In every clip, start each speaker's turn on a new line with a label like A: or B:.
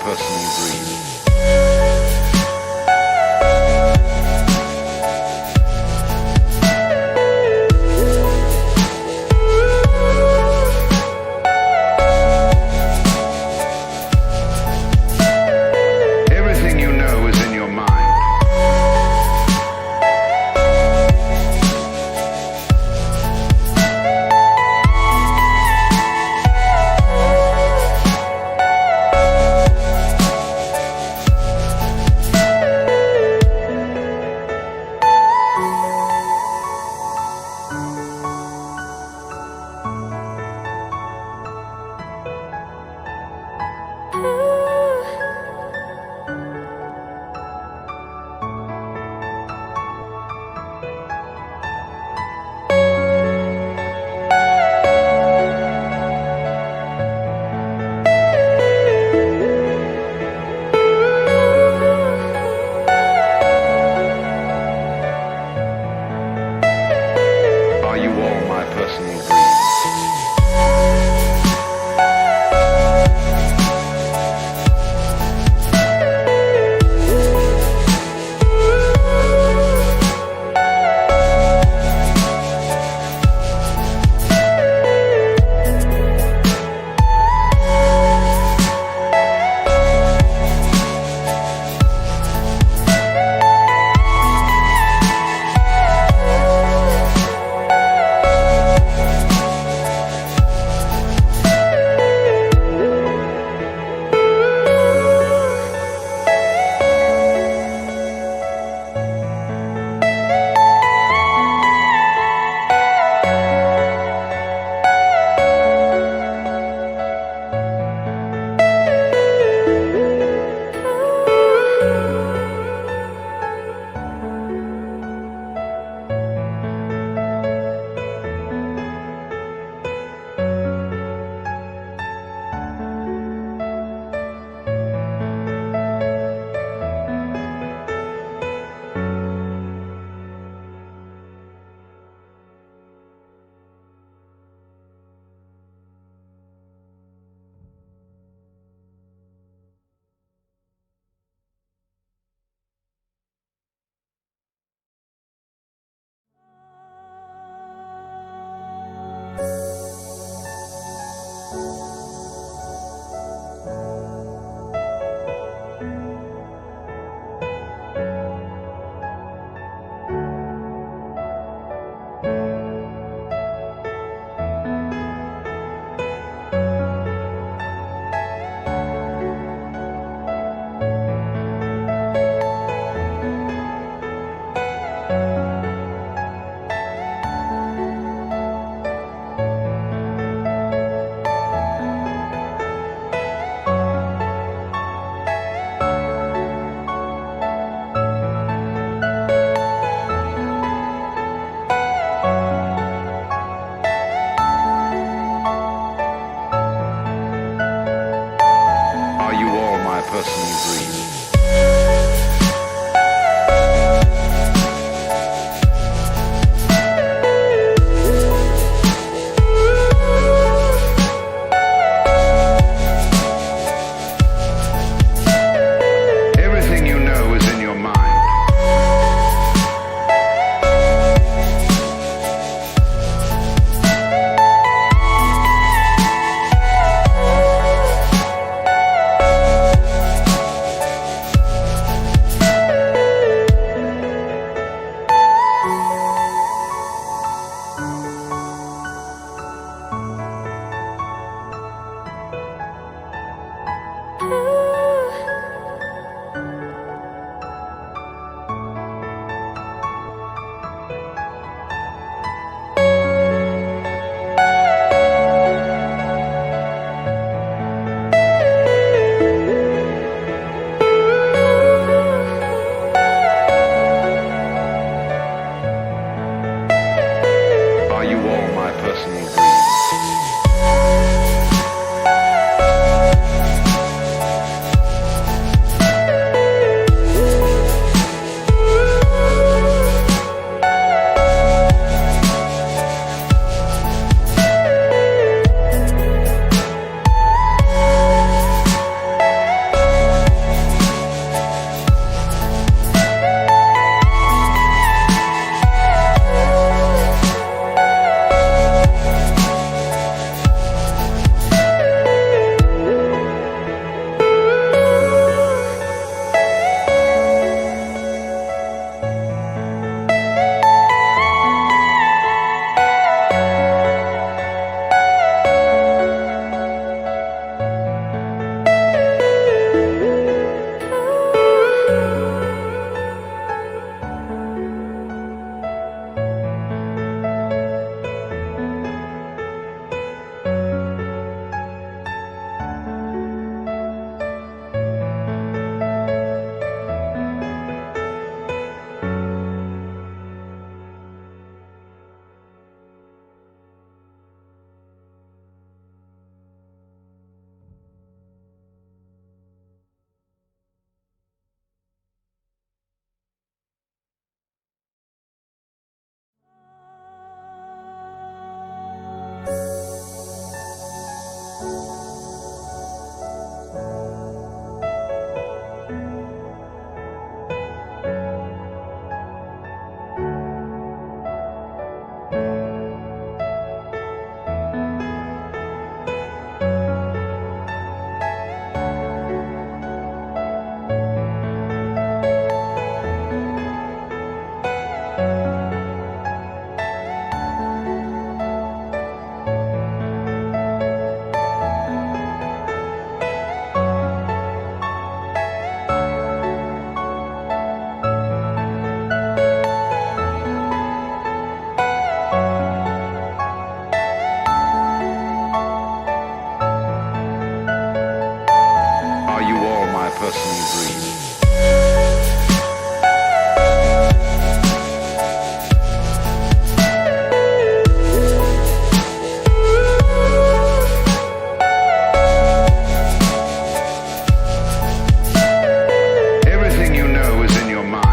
A: personal dream. Everything you know is in your mind. Are you all my personal dreams? Are you all my personal dreams? Everything you know is in your mind. personal dream. Everything you know is in your mind.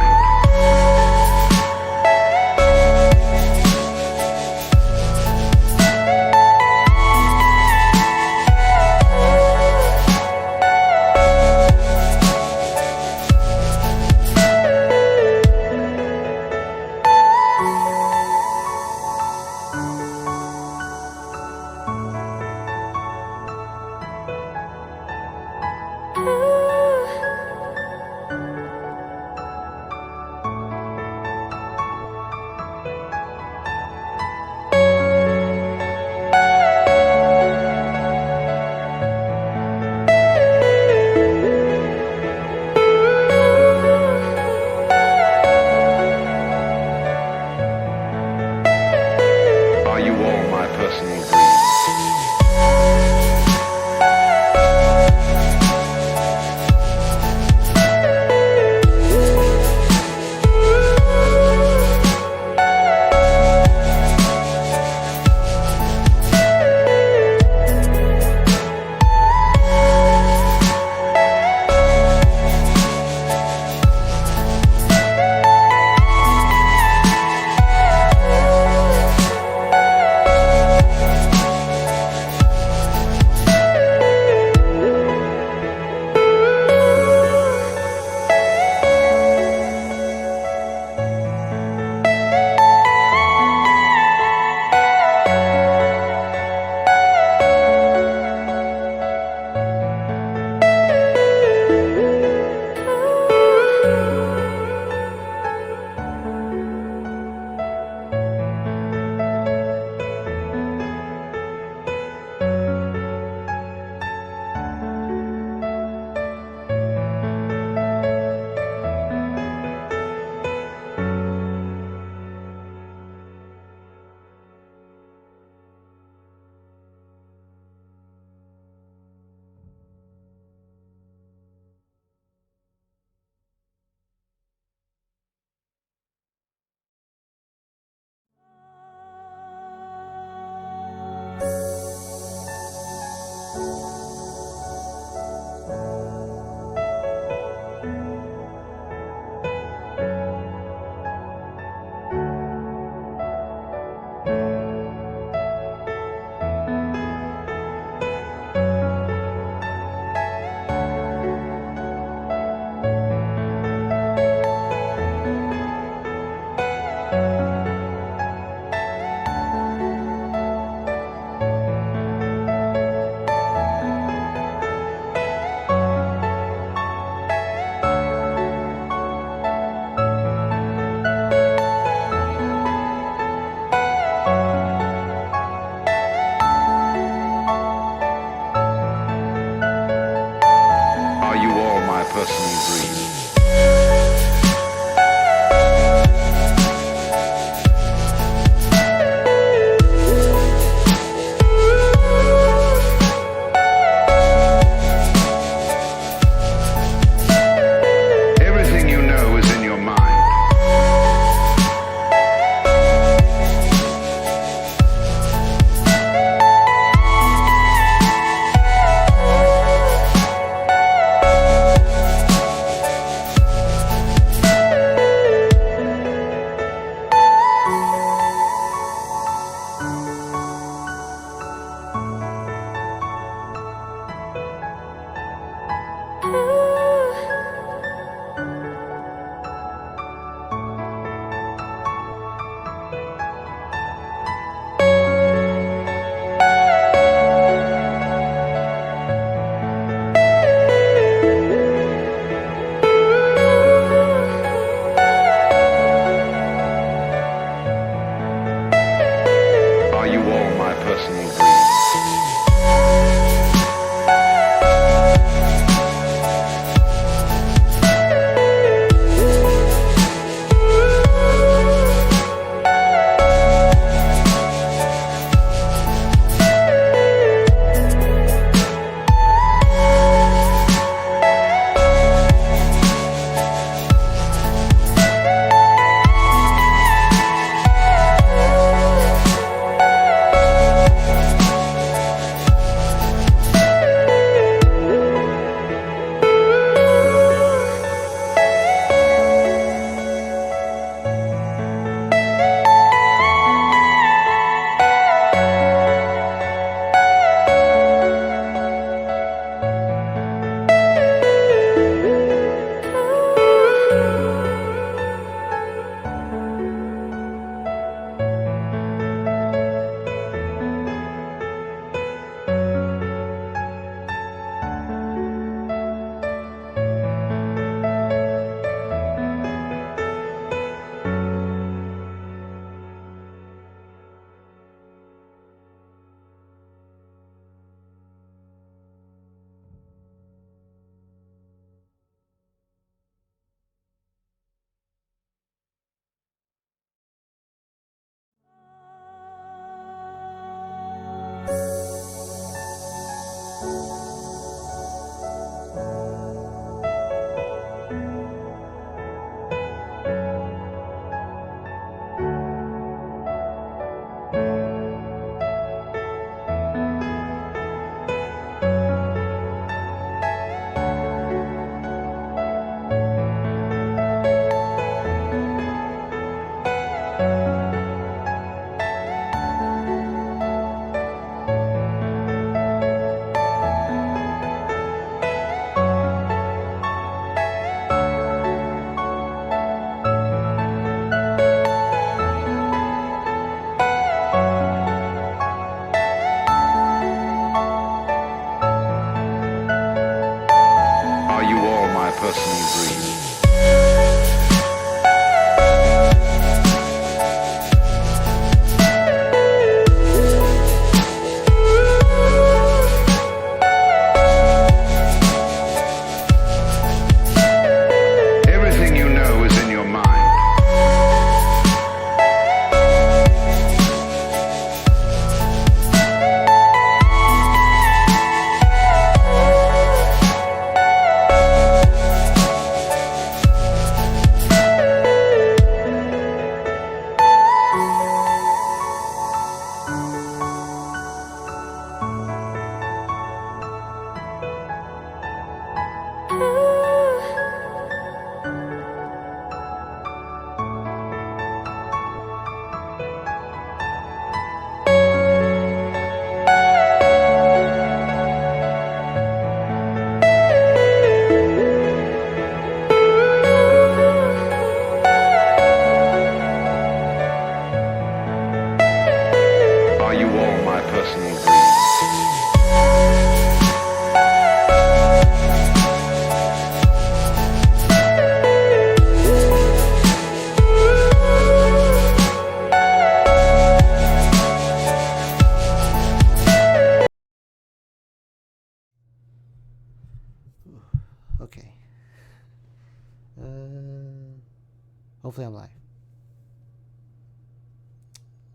B: Hopefully I'm live.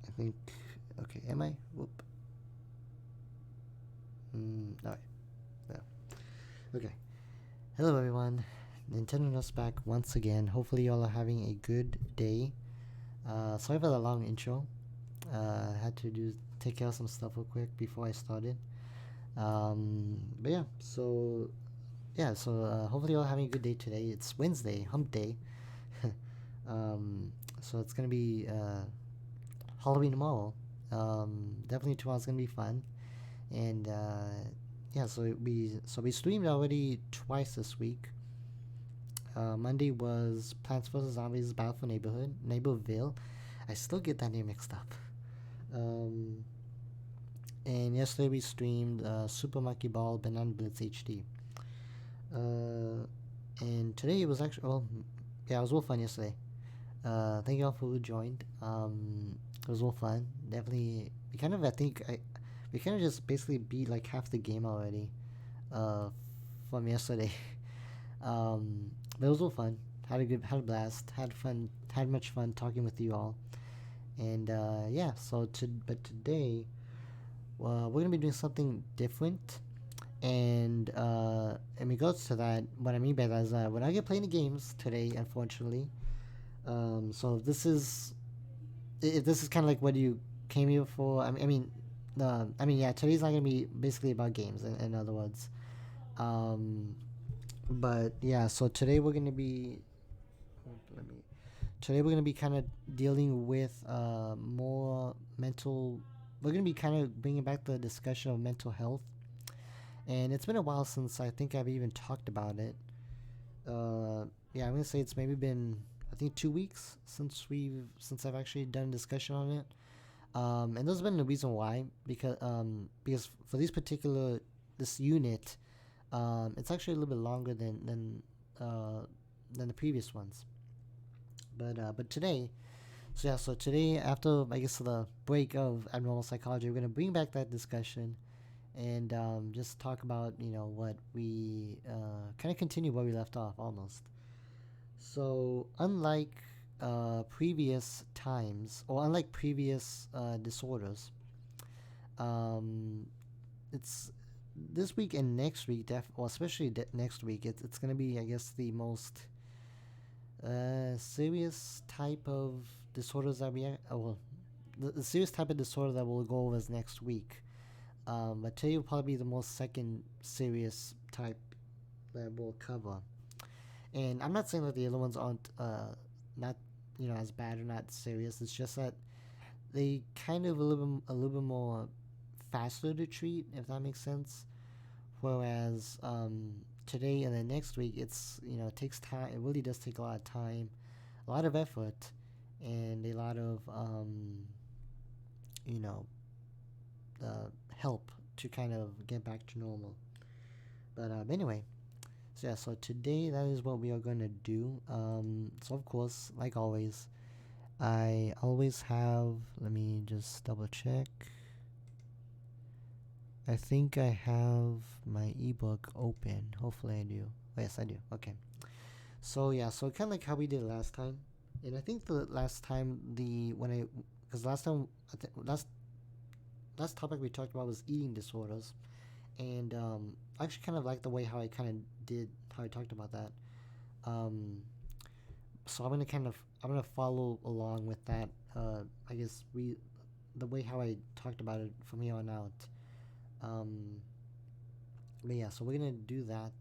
B: I think. Okay, am I? Whoop. No. No. Okay. Hello everyone. Nintendonurse back once again. Hopefully y'all are having a good day. Sorry for the long intro. I had to take care of some stuff real quick before I started. But yeah, so hopefully y'all having a good day today. It's Wednesday, hump day. So it's gonna be Halloween tomorrow. Definitely tomorrow's gonna be fun. And yeah, so we streamed already twice this week. Monday was Plants vs Zombies Battle for Neighborville. I still get that name mixed up. And yesterday we streamed Super Monkey Ball Banana Blitz HD. And today it was actually it was real fun yesterday. Thank you all for who joined. It was real fun. Definitely, we kind of just basically beat like half the game already. From yesterday. But it was real fun. Had a blast. Had much fun talking with you all. And yeah, but today, we're gonna be doing something different. And in regards to that, what I mean by that is we're not gonna play any games today, unfortunately. So if this is kind of like what you came here for, yeah, today's not gonna be basically about games. In other words, but yeah, so today we're gonna be kind of dealing with more mental. We're gonna be kind of bringing back the discussion of mental health, and it's been a while since I think I've even talked about it. Yeah, I'm gonna say it's maybe been, I think, 2 weeks since I've actually done a discussion on it. And there's been a reason why, because for this unit, it's actually a little bit longer than the previous ones. But today, so today, after I guess the break of abnormal psychology, we're gonna bring back that discussion and just talk about what we kind of continue where we left off almost. So unlike previous times, or unlike previous disorders, it's this week and next week, especially next week, it's going to be, I guess, the most serious type of disorders that the serious type of disorder that we'll go over is next week. But today will probably be the most second serious type that we'll cover. And I'm not saying that the other ones aren't not as bad or not serious. It's just that they kind of a little bit more faster to treat, if that makes sense. Whereas today and then next week, it's it takes time. It really does take a lot of time, a lot of effort, and a lot of help to kind of get back to normal. But anyway. So yeah, so today that is what we are going to do. So of course, like always, I always have, let me just double check. I think I have my ebook open. Hopefully I do. Oh, yes, I do. Okay. So yeah, so kind of like how we did last time. And I think the last time last topic we talked about was eating disorders. And I actually kind of like the way how I talked about that. So I'm gonna follow along with that. I guess the way how I talked about it from here on out. But yeah, so we're gonna do that,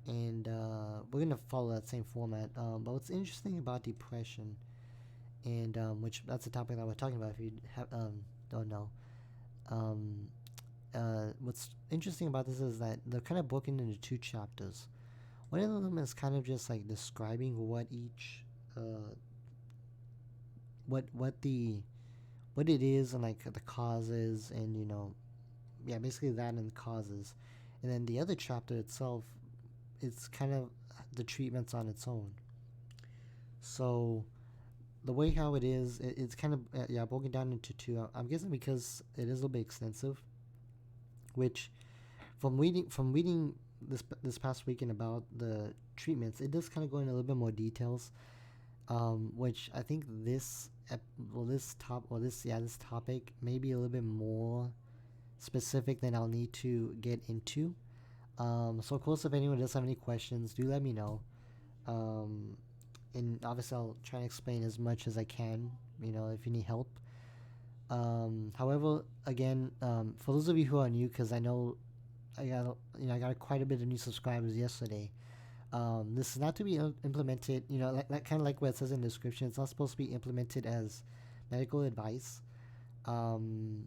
B: and we're gonna follow that same format. But what's interesting about depression, and which that's the topic that we're talking about. If you don't know, what's interesting about this is that they're kind of broken into 2 chapters. One of them is kind of just like describing what each what it is, and like the causes, and basically that and the causes. And then the other chapter itself, it's kind of the treatments on its own. So the way how it is, it's kind of broken down into 2. I'm guessing because it is a little bit extensive, which from reading this past weekend about the treatments, it does kind of go into a little bit more details. which I think this topic may be a little bit more specific than I'll need to get into. So of course, if anyone does have any questions, do let me know. Um, and obviously, I'll try and explain as much as I can. If you need help. However, again, for those of you who are new, because I know I got quite a bit of new subscribers yesterday. This is not to be implemented, like kind of like what it says in the description. It's not supposed to be implemented as medical advice. Um,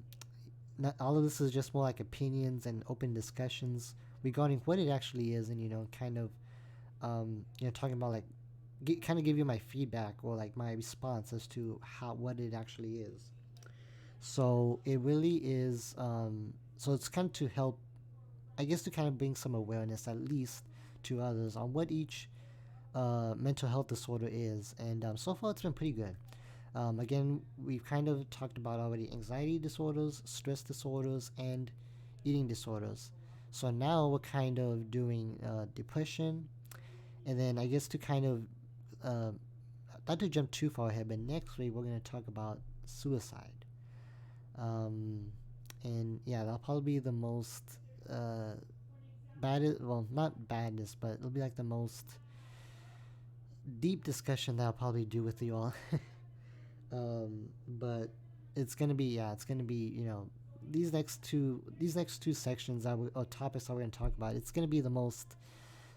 B: Not all of this is just more like opinions and open discussions regarding what it actually is, and kind of talking about like kind of give you my feedback or like my response as to what it actually is. So it really is. So it's kind of to help, I guess, to kind of bring some awareness at least to others on what each mental health disorder is, and so far it's been pretty good. Again, we've kind of talked about already anxiety disorders, stress disorders, and eating disorders. So now we're kind of doing depression, and then I guess to kind of uh, not to jump too far ahead, but next week we're going to talk about suicide. Um, and yeah, that'll probably be the most baddest, well, not baddest, but it'll be like the most deep discussion that I'll probably do with you all. But it's gonna be these next two sections or topics that we're gonna talk about. It's gonna be the most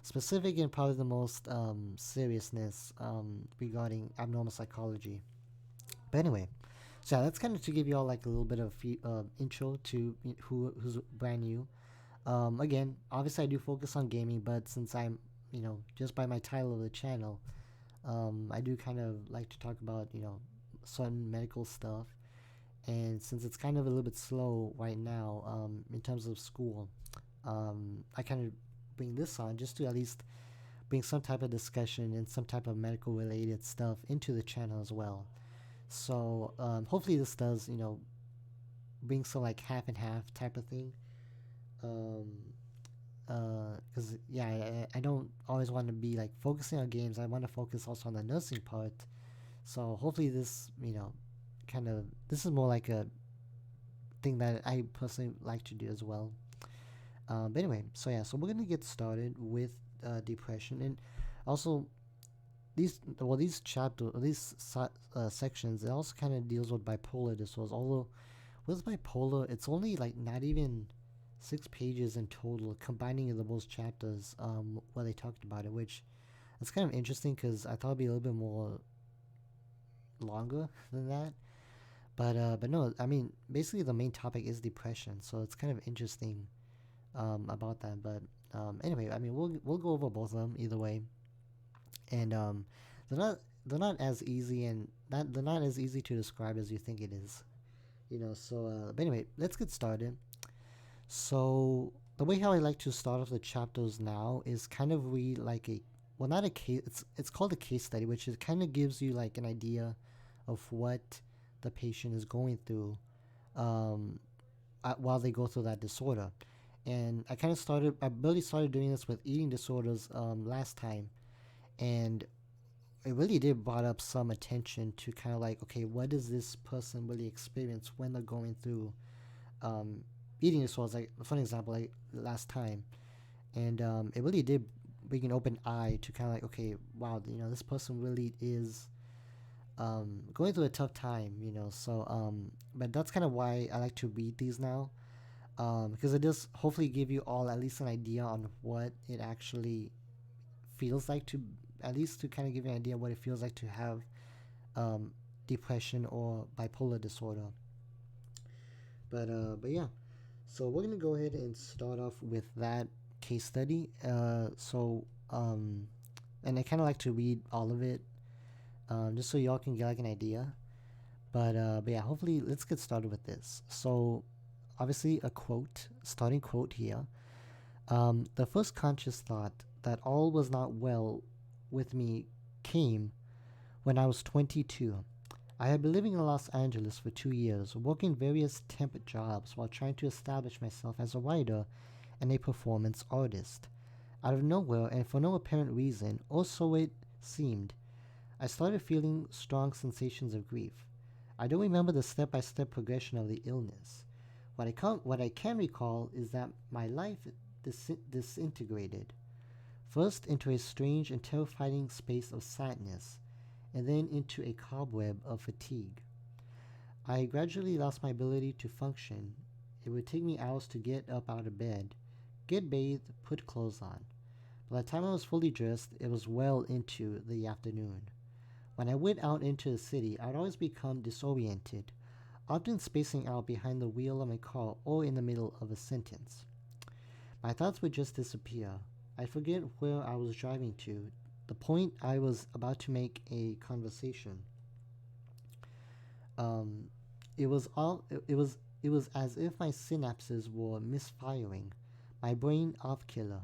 B: specific and probably the most seriousness regarding abnormal psychology. But anyway, so yeah, that's kind of to give you all like a little bit of intro to who's brand new. Again, obviously I do focus on gaming, but since I'm just by my title of the channel, I do kind of like to talk about certain medical stuff. And since it's kind of a little bit slow right now in terms of school, I kind of bring this on just to at least bring some type of discussion and some type of medical related stuff into the channel as well. So hopefully this does bring some like half and half type of thing. Um, because yeah, I don't always want to be like focusing on games. I want to focus also on the nursing part. So hopefully this kind of this is more like a thing that I personally like to do as well. But anyway, so yeah, so we're gonna get started with depression, and also these chapters, sections, it also kind of deals with bipolar disorders. Although with bipolar, it's only like not even 6 pages in total, combining the both chapters where they talked about it, which it's kind of interesting because I thought it'd be a little bit more longer than that. But no, I mean basically the main topic is depression, so it's kind of interesting about that. But anyway, I mean we'll go over both of them either way, and they're not as easy and not they're not as easy to describe as you think it is. So but anyway, let's get started. So the way how I like to start off the chapters now is kind of read like a well, not a case. It's called a case study, which is kind of gives you like an idea of what the patient is going through um, while they go through that disorder. And I really started doing this with eating disorders last time, and it really did brought up some attention to kind of like, okay, what does this person really experience when they're going through um, eating disorders? Like for an example, like last time, and it really did bring an open eye to kind of like, okay, wow, this person really is going through a tough time, So, but that's kind of why I like to read these now, because it does hopefully give you all at least an idea on what it actually feels like to, at least to kind of give you an idea what it feels like to have depression or bipolar disorder. But yeah, so we're gonna go ahead and start off with that case study. And I kind of like to read all of it, just so y'all can get like an idea. But yeah, hopefully let's get started with this. So obviously a quote, starting quote here. The first conscious thought that all was not well with me came when I was 22. I had been living in Los Angeles for 2 years, working various temp jobs while trying to establish myself as a writer and a performance artist. Out of nowhere and for no apparent reason, or so it seemed, I started feeling strong sensations of grief. I don't remember the step by step progression of the illness. What I can recall is that my life disintegrated, first into a strange and terrifying space of sadness, and then into a cobweb of fatigue. I gradually lost my ability to function. It would take me hours to get up out of bed, get bathed, put clothes on. By the time I was fully dressed, it was well into the afternoon. When I went out into the city, I'd always become disoriented, often spacing out behind the wheel of my car or in the middle of a sentence. My thoughts would just disappear. I'd forget where I was driving to, the point I was about to make a conversation. Um, it was as if my synapses were misfiring, my brain off killer.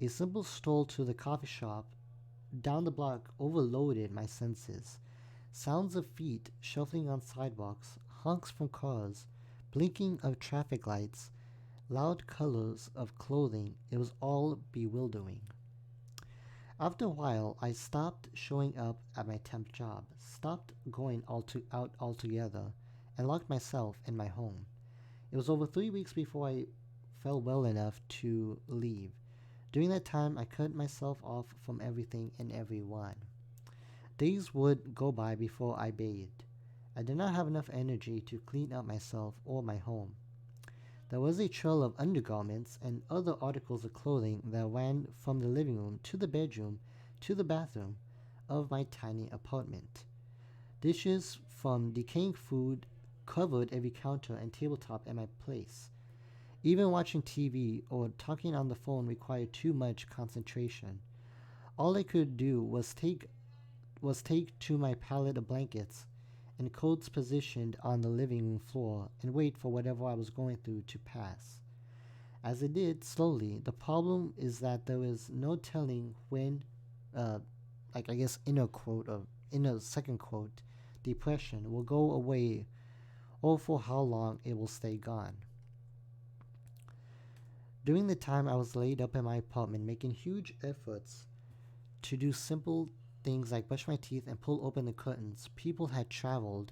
B: A simple stroll to the coffee shop down the block overloaded my senses. Sounds of feet shuffling on sidewalks, honks from cars, blinking of traffic lights, loud colors of clothing, it was all bewildering. After a while, I stopped showing up at my temp job, stopped going out altogether, and locked myself in my home. It was over 3 weeks before I felt well enough to leave. During that time, I cut myself off from everything and everyone. Days would go by before I bathed. I did not have enough energy to clean up myself or my home. There was a trail of undergarments and other articles of clothing that ran from the living room to the bedroom to the bathroom of my tiny apartment. Dishes from decaying food covered every counter and tabletop at my place. Even watching TV or talking on the phone required too much concentration. All I could do was take to my pallet of blankets and coats positioned on the living room floor and wait for whatever I was going through to pass. As it did, slowly, the problem is that there is no telling when, like I guess inner quote or inner second quote, depression will go away or for how long it will stay gone. During the time I was laid up in my apartment making huge efforts to do simple things like brush my teeth and pull open the curtains, people had traveled,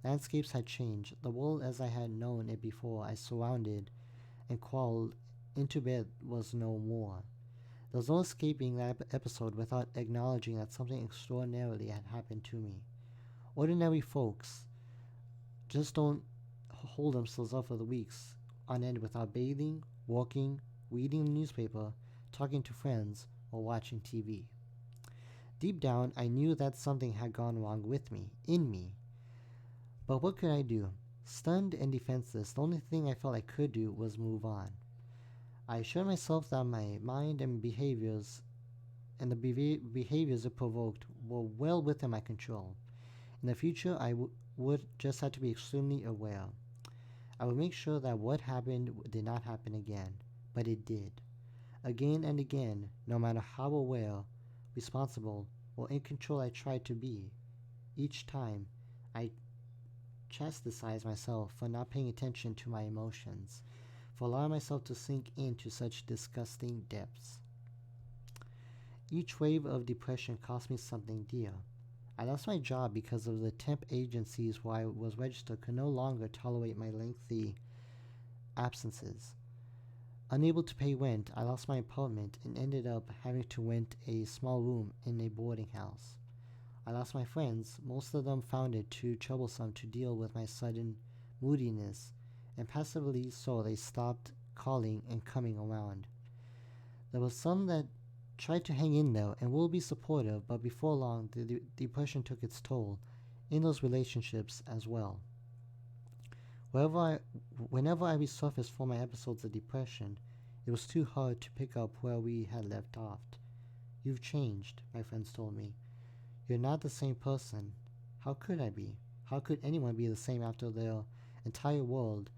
B: landscapes had changed, the world as I had known it before I surrounded and crawled into bed was no more. There was no escaping that episode without acknowledging that something extraordinarily had happened to me. Ordinary folks just don't hold themselves up for the weeks on end without bathing, walking, reading the newspaper, talking to friends, or watching TV. Deep down, I knew that something had gone wrong with me, in me. But what could I do? Stunned and defenseless, the only thing I felt I could do was move on. I assured myself that my mind and behaviors and the behaviors it provoked were well within my control. In the future, I would just have to be extremely aware. I would make sure that what happened did not happen again, but it did. Again and again, no matter how aware, responsible, or in control I tried to be. Each time, I chastised myself for not paying attention to my emotions, for allowing myself to sink into such disgusting depths. Each wave of depression cost me something dear. I lost my job because of the temp agencies where I was registered could no longer tolerate my lengthy absences. Unable to pay rent, I lost my apartment and ended up having to rent a small room in a boarding house. I lost my friends. Most of them found it too troublesome to deal with my sudden moodiness, and passively so they stopped calling and coming around. There were some that tried to hang in there and will be supportive, but before long the depression took its toll in those relationships as well. Whenever I resurfaced from my episodes of depression, it was too hard to pick up where we had left off. You've changed, my friends told me. You're not the same person. How could I be? How could anyone be the same after their entire world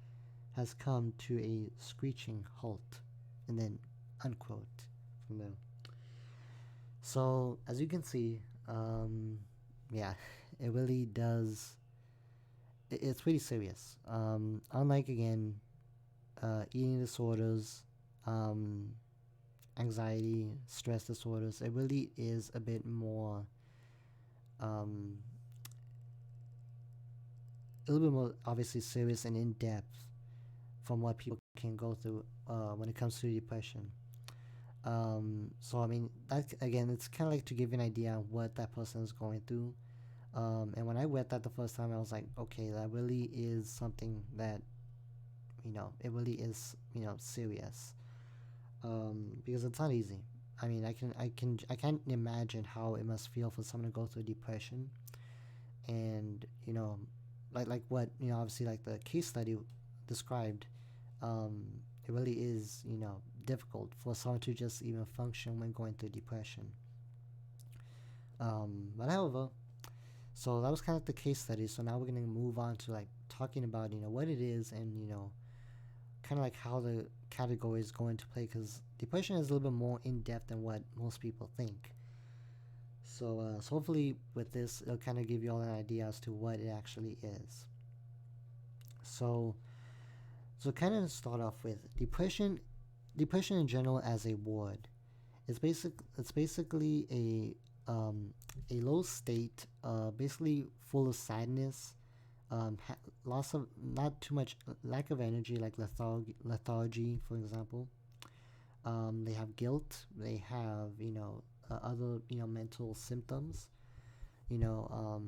B: has come to a screeching halt? And then, unquote, from them. So, as you can see, yeah, it really does. It's pretty serious. Unlike, again, eating disorders, anxiety, stress disorders, it really is a bit more um, a little bit more obviously serious and in depth from what people can go through when it comes to depression. So I mean, that again, it's kind of like to give you an idea of what that person is going through. And when I read that the first time, I was like, okay, that really is something that, it really is, serious. Because it's not easy. I mean, I can't imagine how it must feel for someone to go through depression, and like what obviously like the case study described. Um, it really is difficult for someone to just even function when going through depression. But however, so that was kind of the case study. So now we're gonna move on to like talking about what it is, and kind of like how the categories go into play, because depression is a little bit more in depth than what most people think. So hopefully with this, it'll kind of give you all an idea as to what it actually is. So, kind of start off with depression. Depression in general as a word, it's basically a low state, basically full of sadness, loss of not too much lack of energy, like lethargy, for example. They have guilt. They have other mental symptoms. You know,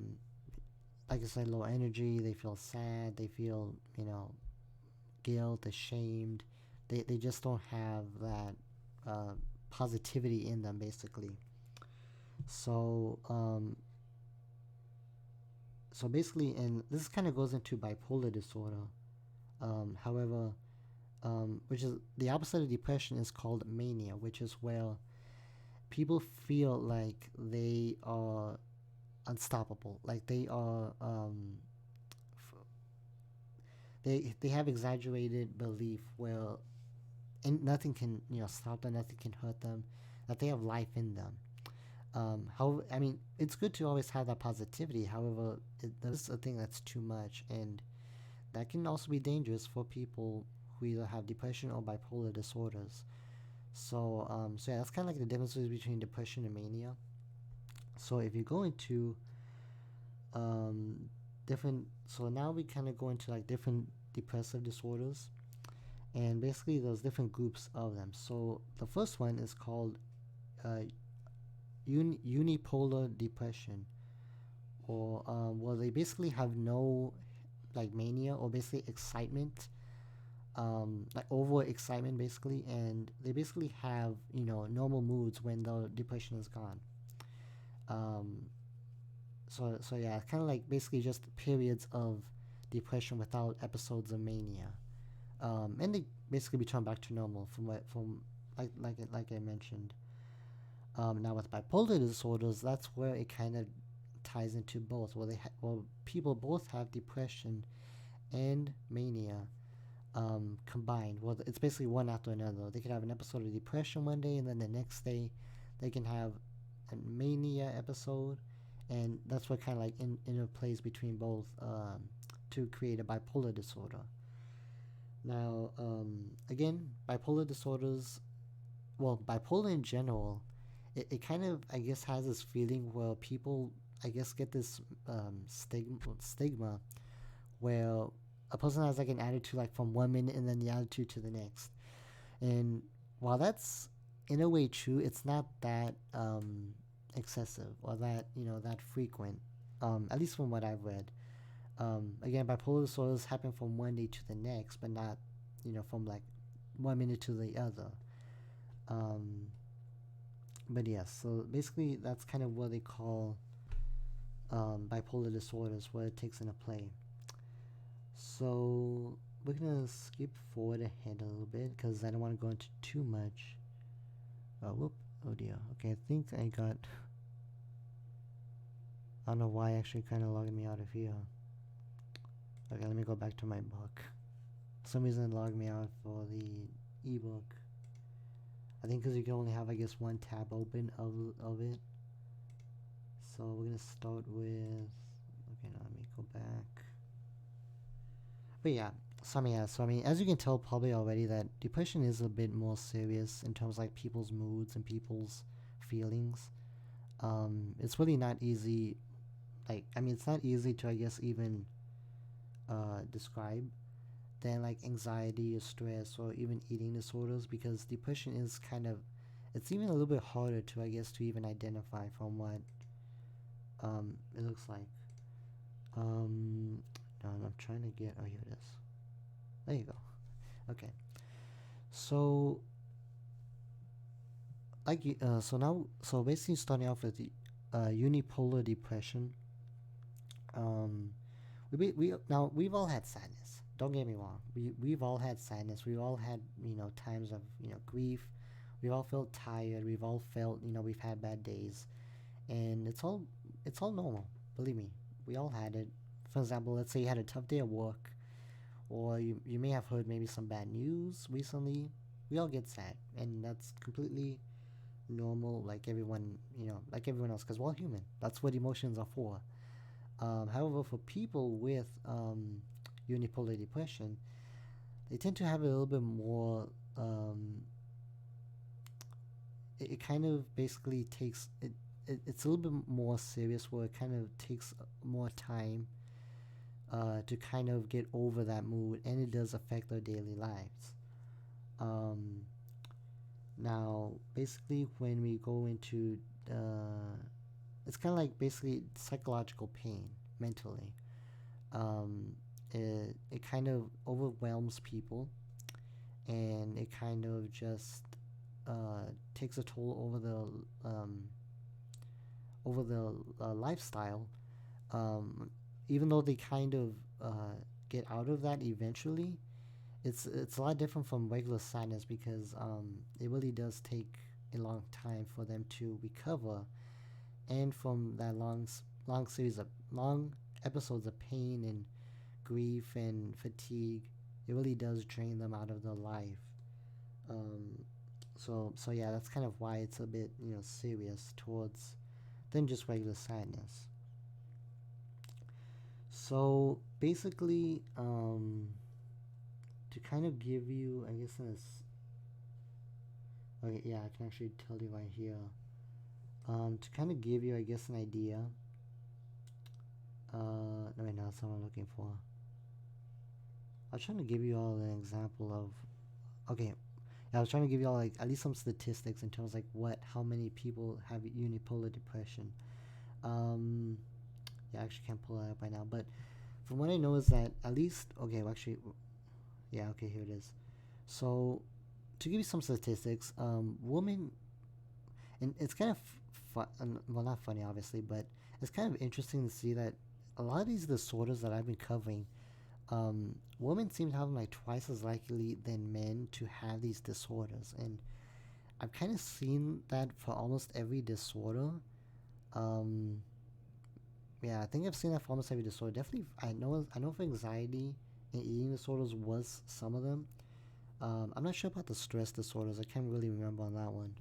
B: like I said, low energy. They feel sad. They feel guilt, ashamed. They just don't have that positivity in them, basically. So basically, and this kind of goes into bipolar disorder. However, which is the opposite of depression, is called mania, which is where people feel like they are unstoppable, like they are they have exaggerated belief where and nothing can stop them, nothing can hurt them, that they have life in them. How I mean, it's good to always have that positivity. However, there's a thing that's too much, and that can also be dangerous for people who either have depression or bipolar disorders. So yeah, that's kind of like the differences between depression and mania. So if you go into um, different, so now we kind of go into like different depressive disorders, and basically there's different groups of them. So the first one is called uh, unipolar depression, or well, they basically have no like mania or basically excitement, like over excitement basically, and they basically have normal moods when the depression is gone. Um, so yeah, kind of like basically just periods of depression without episodes of mania, and they basically return back to normal from like I mentioned. Now with bipolar disorders, that's where it kind of ties into both. Well, people both have depression and mania combined. Well, it's basically one after another. They could have an episode of depression one day, and then the next day, they can have a mania episode, and that's what kind of like interplays between both to create a bipolar disorder. Now, again, bipolar disorders, well, bipolar in general, it kind of, I guess, has this feeling where people, I guess, get this stigma where a person has like an attitude like from 1 minute and then the attitude to the next. And while that's in a way true, it's not that excessive or that that frequent. At least from what I've read. Again, bipolar disorders happen from one day to the next, but not from like 1 minute to the other. Um, but yes, so basically that's kind of what they call bipolar disorders, what it takes into play. So we're gonna skip forward ahead a little bit because I don't want to go into too much. Oh dear. Okay, I think I got. I don't know why actually kind of logged me out of here. Okay, let me go back to my book. For some reason it logged me out for the ebook. I think because you can only have, I guess, one tab open of it. So we're gonna start with. Okay, now let me go back. But yeah, so I mean, as you can tell probably already, that depression is a bit more serious in terms of like people's moods and people's feelings. It's really not easy like, I mean, it's not easy to, I guess, even describe than like anxiety or stress or even eating disorders, because depression is kind of, it's even a little bit harder to, I guess, to even identify from what it looks like. No, I'm trying to get, oh, here it is. There you go. Okay. So, so basically starting off with the unipolar depression. Um, now we've all had sadness. Don't get me wrong. We've all had sadness. We've all had times of grief. We've all felt tired. We've all felt we've had bad days, and it's all normal. Believe me, we all had it. For example, let's say you had a tough day at work, or you may have heard maybe some bad news recently. We all get sad, and that's completely normal, like everyone, like everyone else, because we're all human. That's what emotions are for. However, for people with unipolar depression, they tend to have a little bit more. It kind of basically takes it. It's a little bit more serious, where it kind of takes more time to kind of get over that mood, and it does affect their daily lives. Um, Now, basically, when we go into it's kind of like basically psychological pain mentally. It kind of overwhelms people, and it kind of just takes a toll over the lifestyle. Um, Even though they kind of get out of that eventually, it's a lot different from regular sadness, because it really does take a long time for them to recover, and from that long series of long episodes of pain and grief and fatigue, it really does drain them out of their life. Um, so yeah, that's kind of why it's a bit serious towards than just regular sadness. So basically, to kind of give you, I guess, okay, yeah, I can actually tell you right here. To kind of give you, I guess, an idea. No, wait, no, that's not what I'm looking for. I was trying to give you all an example of. Okay, yeah, I was trying to give you all like at least some statistics in terms like how many people have unipolar depression. Um, yeah, I actually can't pull that up right now, but from what I know is that at least, okay, well, actually, yeah, okay, here it is. So, to give you some statistics, women, and it's kind of fun, well, not funny, obviously, but it's kind of interesting to see that a lot of these disorders that I've been covering, women seem to have them like twice as likely than men to have these disorders, and I've kind of seen that for almost every disorder. Um, yeah, I think I've seen that for almost every disorder. Definitely, I know for anxiety and eating disorders was some of them. I'm not sure about the stress disorders. I can't really remember on that one.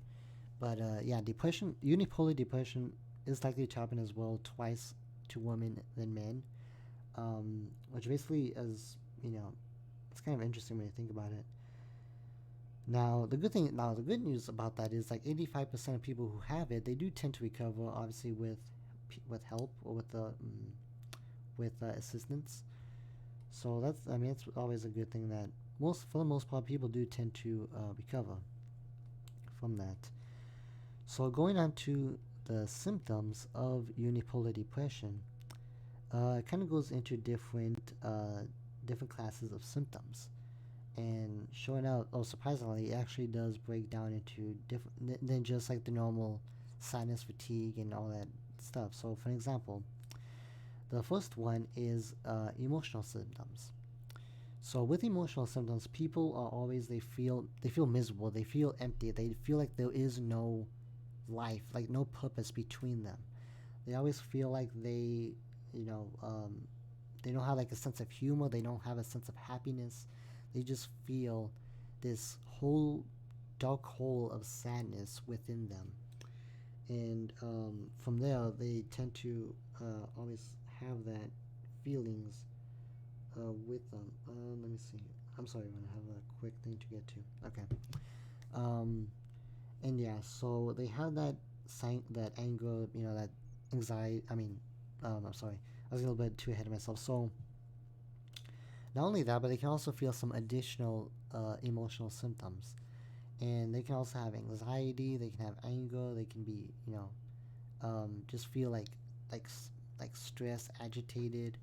B: But yeah, depression, unipolar depression is likely to happen as well, twice to women than men. Which basically is, it's kind of interesting when you think about it. Now the good news about that is like 85% of people who have it, they do tend to recover, obviously with help or with assistance. So I mean, it's always a good thing that for the most part, people do tend to recover from that. So going on to the symptoms of unipolar depression, it kind of goes into different classes of symptoms, and showing out. Oh, surprisingly, it actually does break down into different than just like the normal sinus fatigue and all that stuff. So, for example, the first one is emotional symptoms. So with emotional symptoms, people are always they feel miserable, they feel empty, they feel like there is no life, like no purpose between them. They always feel like you know, they don't have like a sense of humor, they don't have a sense of happiness. They just feel this whole dark hole of sadness within them, and from there they tend to always have that feelings with them. Let me see. I'm sorry, I'm gonna have a quick thing to get to. Okay. Um, and yeah, so they have that anger, that anxiety. I mean, I'm sorry, I was a little bit too ahead of myself. So not only that, but they can also feel some additional emotional symptoms, and they can also have anxiety. They can have anger. They can be, just feel like like stressed, agitated.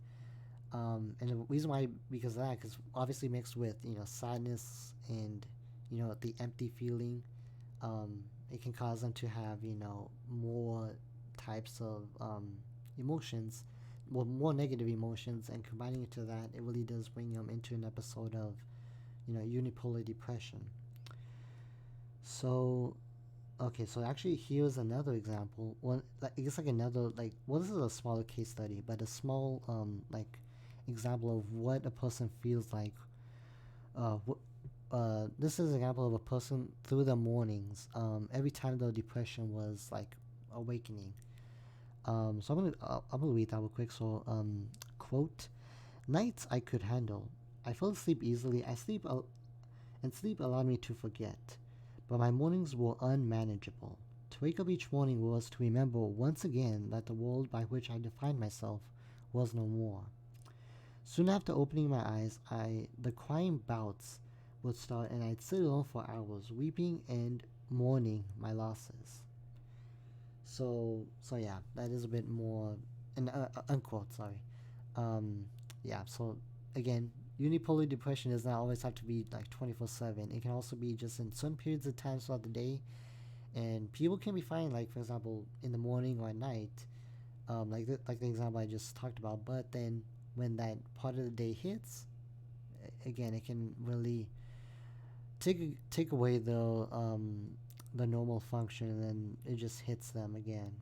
B: And the reason why, because of that, because obviously mixed with sadness and the empty feeling, it can cause them to have more types of emotions, well, more negative emotions, and combining it to that, it really does bring them into an episode of unipolar depression. So okay, so actually here's another example. One, like, I guess like another like, well, this is a smaller case study, but a small like example of what a person feels like. This is an example of a person through the mornings. Every time the depression was like awakening. So I'm gonna read that real quick. So quote: Nights I could handle. I fell asleep easily. And sleep allowed me to forget. But my mornings were unmanageable. To wake up each morning was to remember once again that the world by which I defined myself was no more. Soon after opening my eyes, the crying bouts would start, and I'd sit alone for hours, weeping and mourning my losses. So yeah, that is a bit more, and unquote, sorry. Um, yeah. So again, unipolar depression does not always have to be like 24/7. It can also be just in some periods of time throughout the day, and people can be fine, like for example, in the morning or at night, like the example I just talked about. But then when that part of the day hits, again, it can really take away the normal function, and then it just hits them again.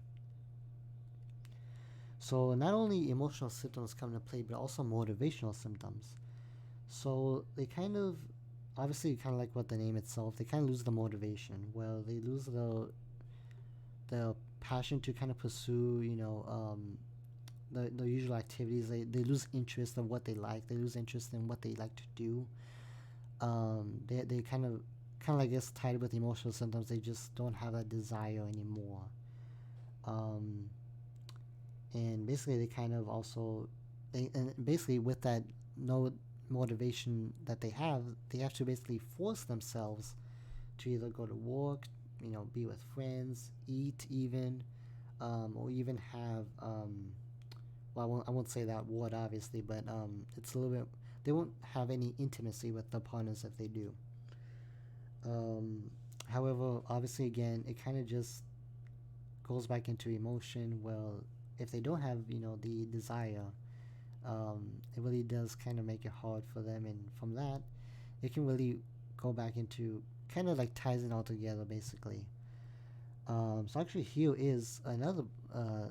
B: So not only emotional symptoms come into play, but also motivational symptoms. So they kind of, obviously, kind of like what the name itself, they kind of lose the motivation. Well, they lose the passion to kind of pursue, the usual activities. They lose interest in what they like. They lose interest in what they like to do. They kind of, I guess, tied with emotional symptoms. They just don't have that desire anymore. Um, and basically, they kind of also, and basically with that no motivation that they have to basically force themselves to either go to work, be with friends, eat even, or even have, well, I won't say that word obviously, but it's a little bit, they won't have any intimacy with the partners if they do. Um, However, obviously, again, it kind of just goes back into emotion. Well, if they don't have, the desire, it really does kind of make it hard for them, and from that, it can really go back into kind of like ties it all together, basically. So actually, here is another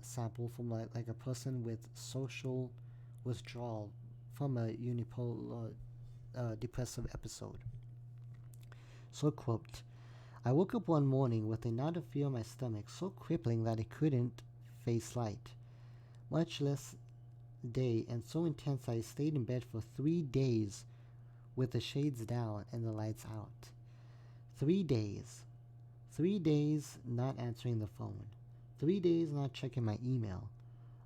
B: sample from like a person with social withdrawal from a unipolar depressive episode. So quote: I woke up one morning with a knot of fear in my stomach so crippling that I couldn't face light, much less day, and so intense that I stayed in bed for 3 days with the shades down and the lights out. 3 days. 3 days not answering the phone. 3 days not checking my email.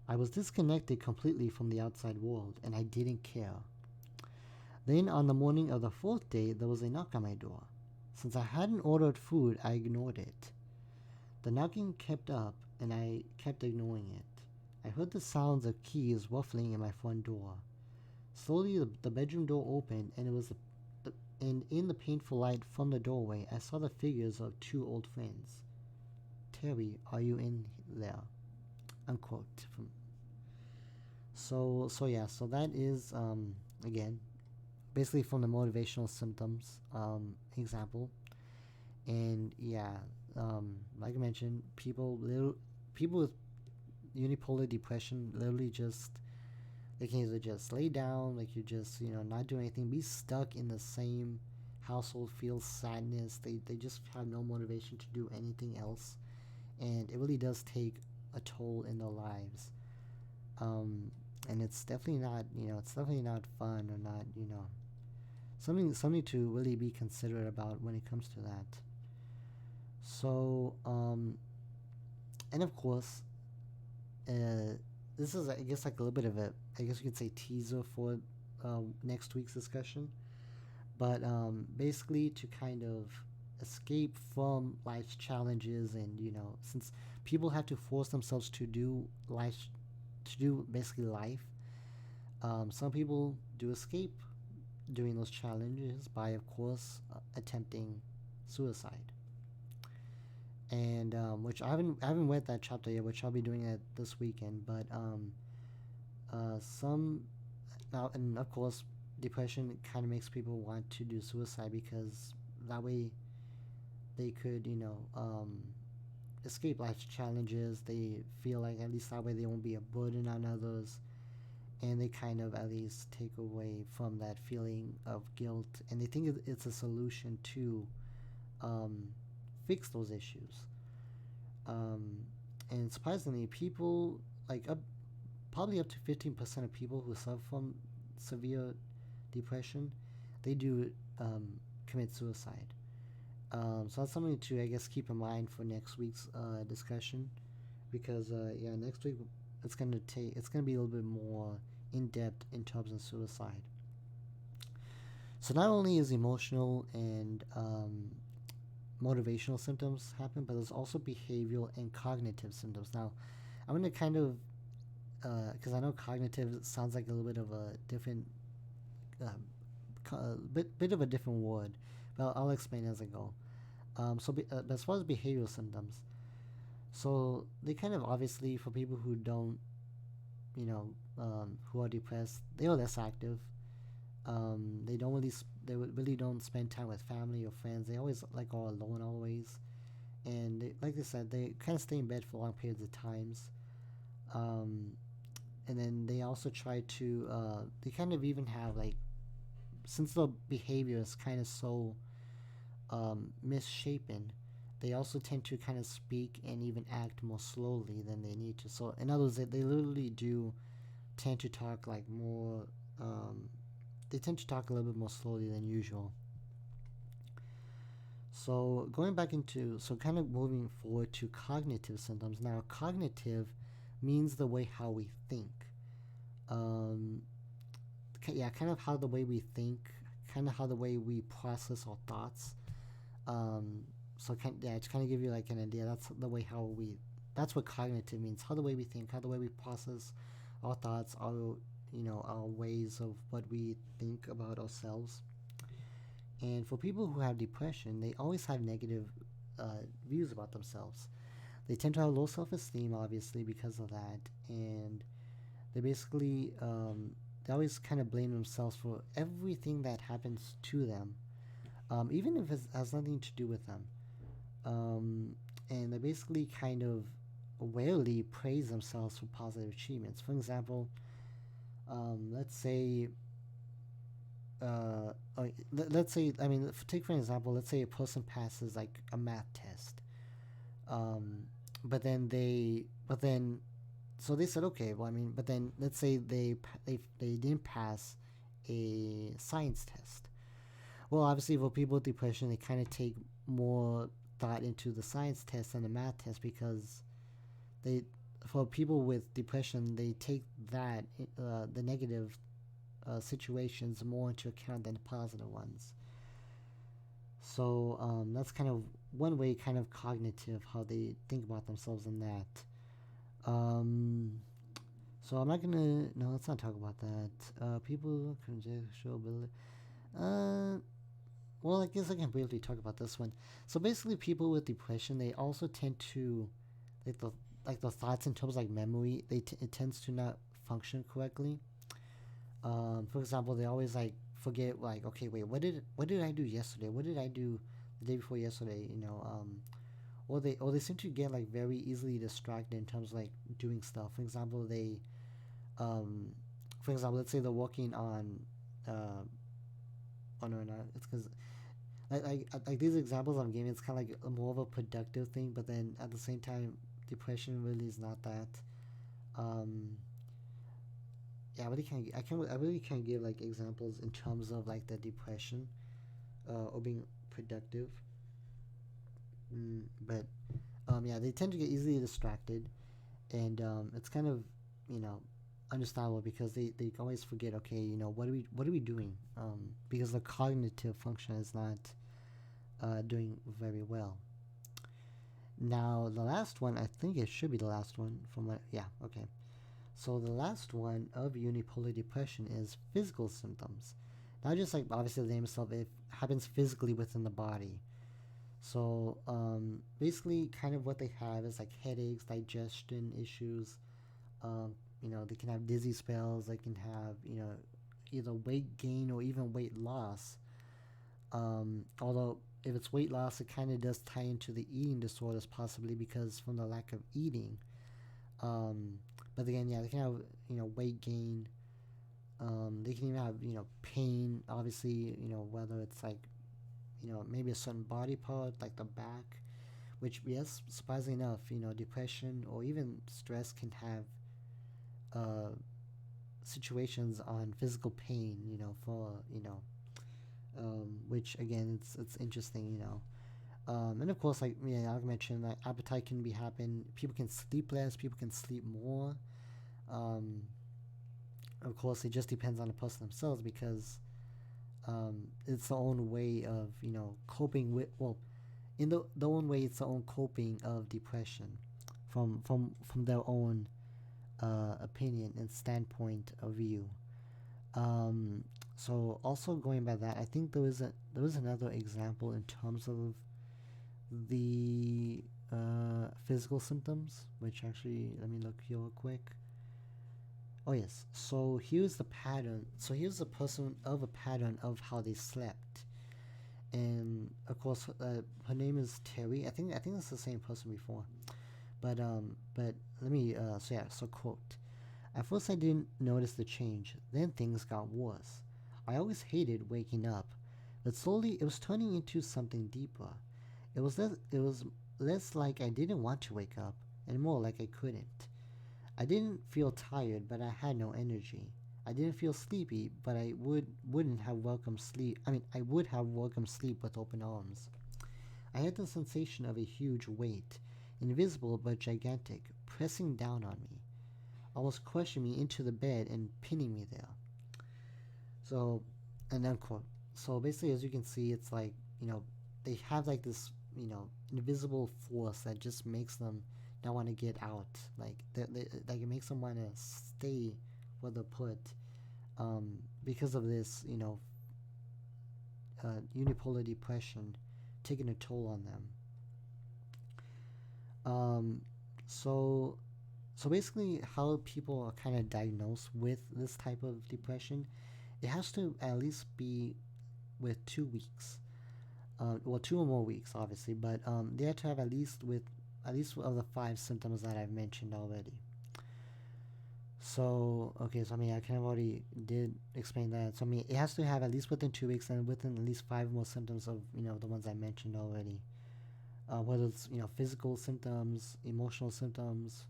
B: I was disconnected completely from the outside world, and I didn't care. Then, on the morning of the fourth day, there was a knock on my door. Since I hadn't ordered food, I ignored it. The knocking kept up, and I kept ignoring it. I heard the sounds of keys ruffling in my front door. Slowly, the bedroom door opened, and and in the painful light from the doorway, I saw the figures of two old friends. Terry, are you in there? Unquote. So that is again basically from the motivational symptoms example, and yeah, like I mentioned, people with unipolar depression literally just, they can either just lay down, like you just not do anything, be stuck in the same household, feel sadness. They just have no motivation to do anything else, and it really does take a toll in their lives. Um, and it's definitely not fun, or not something to really be considerate about when it comes to that. So and of course, uh, this is, I guess, like a little bit of a, I guess you could say, teaser for next week's discussion. But basically, to kind of escape from life's challenges, and since people have to force themselves to do life, to do basically life, some people do escape doing those challenges by, of course, attempting suicide. And which I haven't read that chapter yet, which I'll be doing it this weekend. But some now, and of course, depression kind of makes people want to do suicide because that way they could, escape life's challenges. They feel like at least that way they won't be a burden on others, and they kind of at least take away from that feeling of guilt, and they think it's a solution to um, fix those issues. Um, and surprisingly, people like probably up to 15% of people who suffer from severe depression, they do commit suicide. So that's something to, I guess, keep in mind for next week's discussion, because yeah, next week it's gonna be a little bit more in depth in terms of suicide. So not only is emotional and motivational symptoms happen, but there's also behavioral and cognitive symptoms. Now, I'm gonna kind of because I know cognitive sounds like a little bit of a different, bit of a different word, but I'll explain as I go. As far as behavioral symptoms, so they kind of obviously for people who don't, who are depressed, they are less active. They don't really, really don't spend time with family or friends. They always like are alone always, and like I said, they kind of stay in bed for long periods of times. Um, and then they also try to, they kind of even have like, since the behavior is kind of so misshapen, they also tend to kind of speak and even act more slowly than they need to. So, in other words, they literally do tend to talk like more. They tend to talk a little bit more slowly than usual. So, going back into, so kind of moving forward to cognitive symptoms. Now, cognitive means the way how we think. Um, yeah, kind of how the way we think, kind of how the way we process our thoughts. Um, yeah, to kind of give you like an idea, that's the way how we. That's what cognitive means. How the way we think, how the way we process our thoughts, our ways of what we think about ourselves. And for people who have depression, they always have negative views about themselves. They tend to have low self-esteem, obviously, because of that, and they basically they always kind of blame themselves for everything that happens to them, even if it has nothing to do with them. Um, and they basically kind of rarely praise themselves for positive achievements. For example, let's say, let's say, I mean, take for example, let's say a person passes like a math test, um, but then, so they said, okay, well, I mean, but then let's say they didn't pass a science test. Well, obviously, for people with depression, they kind of take more thought into the science test than the math test, because they, for people with depression, they take that the negative situations more into account than the positive ones. So that's kind of one way, kind of cognitive, how they think about themselves in that. Um, so I'm not gonna. No, let's not talk about that. People conjectural ability. Uh, well, I guess I can briefly talk about this one. So basically, people with depression, they also tend to, like the thoughts in terms of like memory, it tends to not function correctly. For example, they always like forget, like, okay, wait, what did I do yesterday? What did I do the day before yesterday? Or they seem to get like very easily distracted in terms of like doing stuff. Um, for example, let's say they're working on, oh no, no, it's because like these examples I'm giving, it's kind of like more of a productive thing, but then at the same time, depression really is not that. Um, yeah, I really can't give like examples in terms of like the depression, or being productive. But yeah, they tend to get easily distracted, and it's kind of, you know, understandable because they always forget. Okay, what are we doing? Because the cognitive function is not doing very well. Now the last one, I think it should be the last one from what. Yeah, okay. So the last one of unipolar depression is physical symptoms. Not just like obviously the name itself, it happens physically within the body. So basically, kind of what they have is like headaches, digestion issues. They can have dizzy spells. They can have either weight gain or even weight loss. Although if it's weight loss, it kind of does tie into the eating disorders possibly because from the lack of eating. But again, yeah, they can have weight gain. They can even have pain. Obviously, whether it's like maybe a certain body part like the back, which yes, surprisingly enough, depression or even stress can have situations on physical pain. For which again, it's interesting. And of course, like I mentioned, like appetite can be happen. People can sleep less. People can sleep more. Of course, it just depends on the person themselves because it's the own way of coping with. Well, in the own way, it's the own coping of depression, from their own opinion and standpoint of view. So also going by that, I think there was another example in terms of the physical symptoms, which actually let me look here real quick. Oh yes, so here's the pattern. So here's a person of a pattern of how they slept, and of course her name is Terry. I think it's the same person before, but let me so quote. At first I didn't notice the change. Then things got worse. I always hated waking up, but slowly it was turning into something deeper. It was less like I didn't want to wake up, and more like I couldn't. I didn't feel tired, but I had no energy. I didn't feel sleepy, but I wouldn't have welcomed sleep. I would have welcomed sleep with open arms. I had the sensation of a huge weight, invisible but gigantic, pressing down on me, almost crushing me into the bed and pinning me there. So, and unquote. So basically, as you can see, it's like they have like this invisible force that just makes them not want to get out. Like like it makes them want to stay where they're put, because of this unipolar depression taking a toll on them. So basically, how people are kind of diagnosed with this type of depression, it has to at least be with 2 weeks. Well, 2 or more weeks, obviously, but they have to have at least of the 5 symptoms that I've mentioned already. So, okay, so I kind of already did explain that. So, it has to have at least within 2 weeks and within at least 5 more symptoms of, the ones I mentioned already. Whether it's, physical symptoms, emotional symptoms,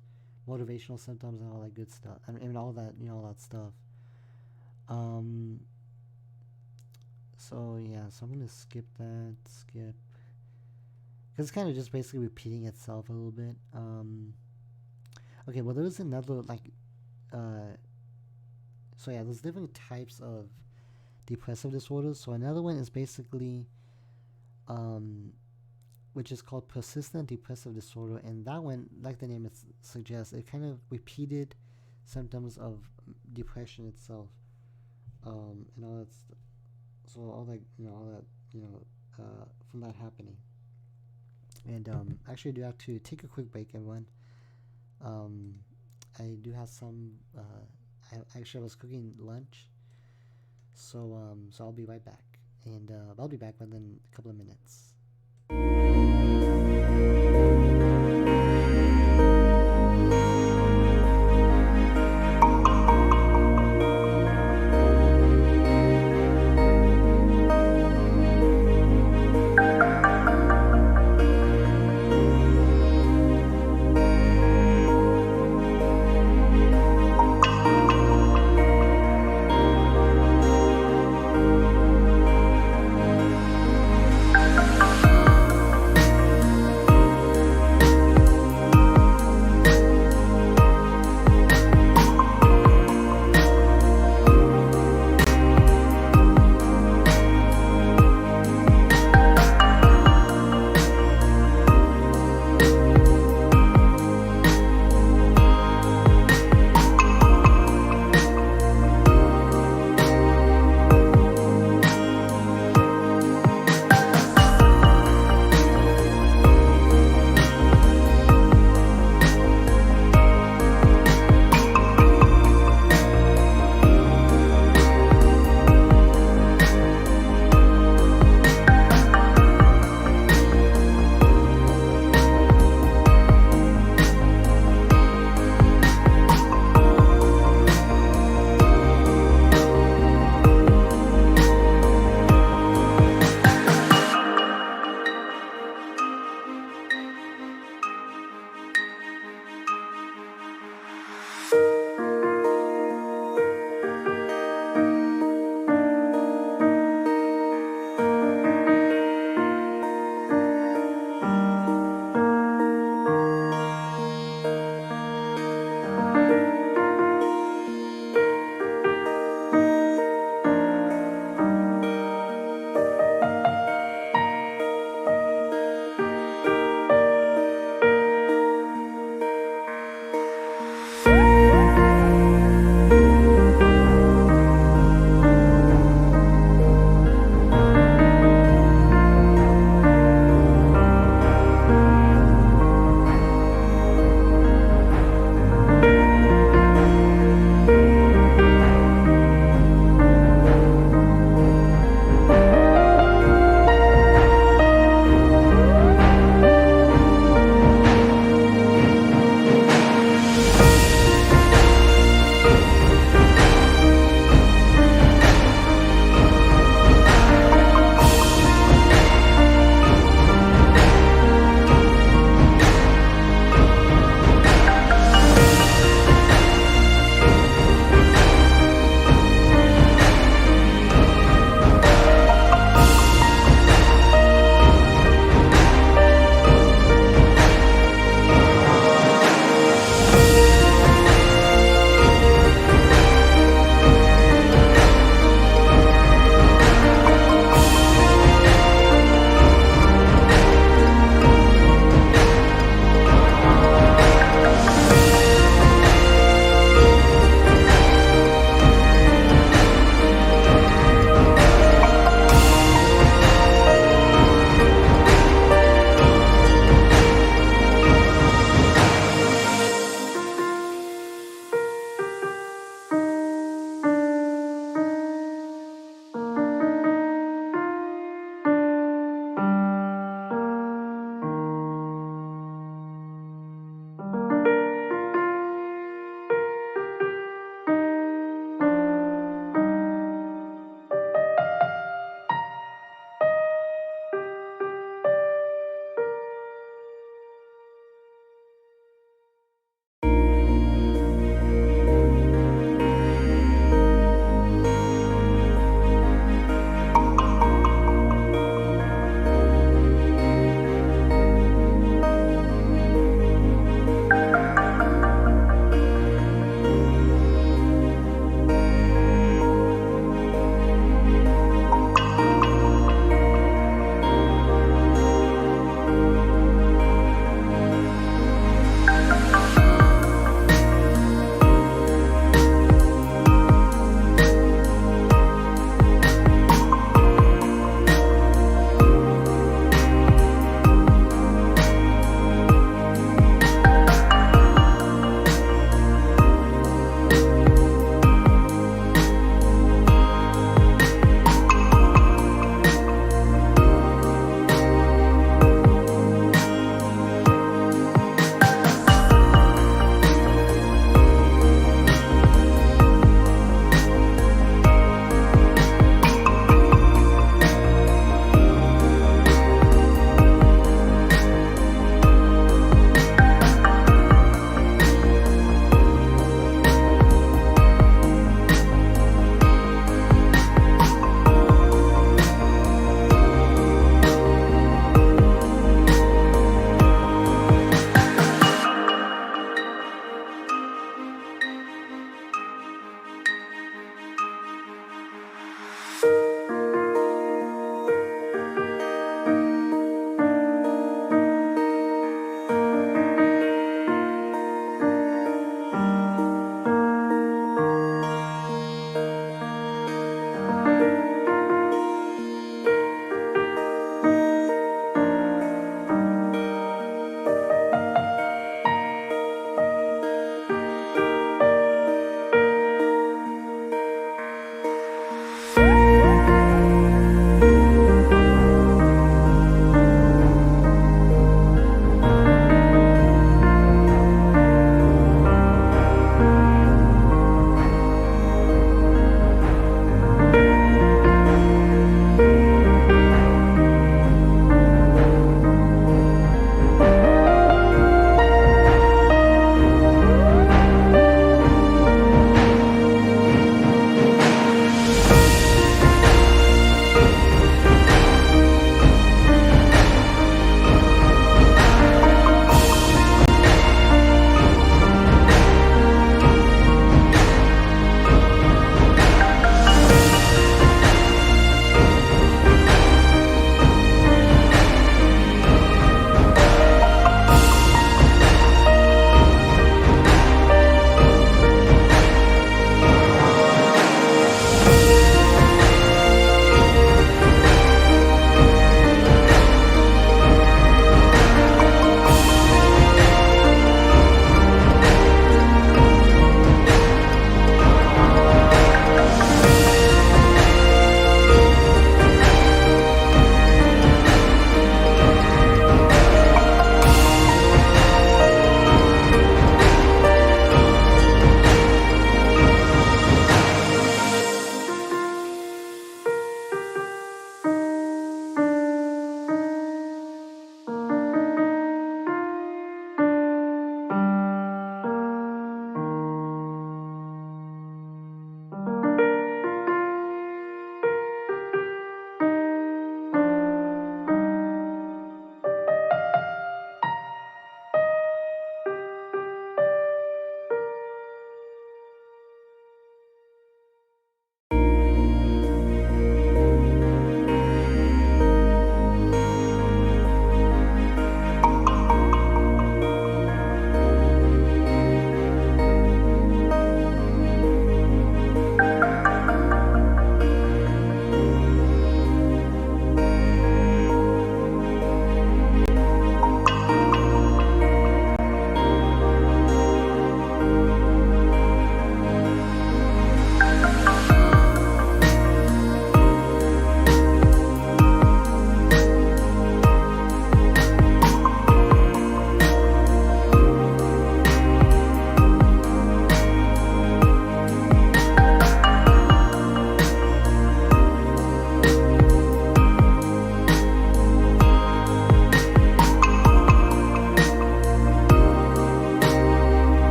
B: motivational symptoms, and all that good stuff. All that, all that stuff. So, yeah, so I'm going to skip. Because it's kind of just basically repeating itself a little bit. Okay, well, there's another, there's different types of depressive disorders. So another one is basically, which is called persistent depressive disorder. And that one, like the name suggests, it kind of repeated symptoms of depression itself. And all that so all that, from that happening. And actually, I do have to take a quick break, everyone. I do have some. I was cooking lunch, so I'll be right back, and I'll be back within a couple of minutes.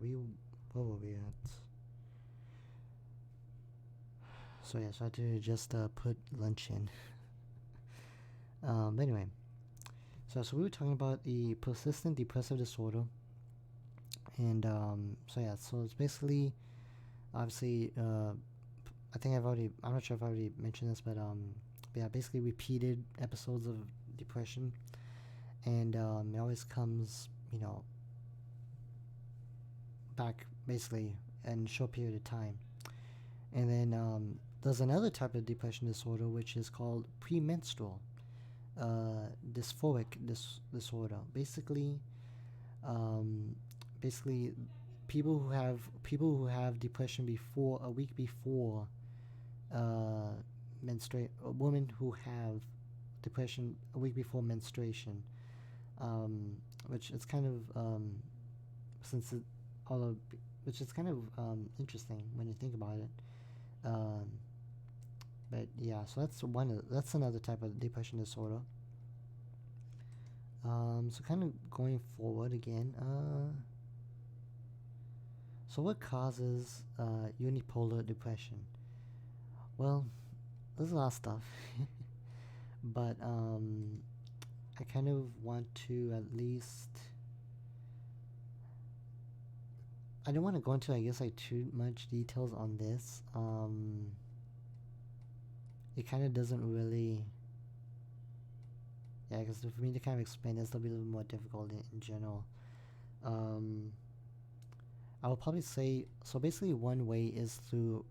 B: what were we at? So yeah, so I had to just put lunch in. But anyway, so we were talking about the persistent depressive disorder, and so yeah, so it's basically, obviously, I think I'm not sure if I already mentioned this, but yeah, basically repeated episodes of depression, and it always comes, back basically in a short period of time. And then there's another type of depression disorder which is called premenstrual dysphoric disorder. Um, basically, people who have depression before a week before menstruate. Women who have depression a week before menstruation, which it's kind of since it, although which is kind of interesting when you think about it. Um, but yeah, so that's another type of depression disorder. So kind of going forward again. So what causes unipolar depression? Well, there's a lot of stuff, but I kind of want to at least. I don't want to go into, I guess, like too much details on this. It kind of doesn't really. Yeah, because for me to kind of explain this, it'll be a little more difficult in general. Um, I will probably say, so basically one way is through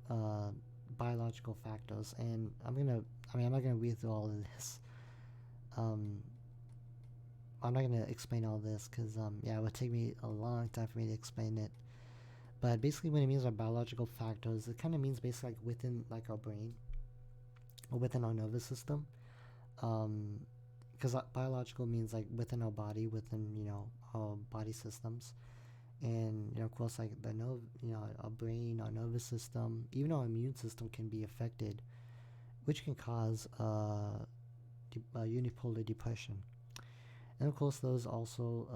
B: biological factors, and I'm not gonna read through all of this. Um, I'm not gonna explain all this because yeah, it would take me a long time for me to explain it. But basically, what it means by biological factors, it kind of means basically like within like our brain or within our nervous system. Because biological means like within our body, within our body systems, and of course like the nerve, our brain, our nervous system, even our immune system can be affected, which can cause unipolar depression. And of course, those also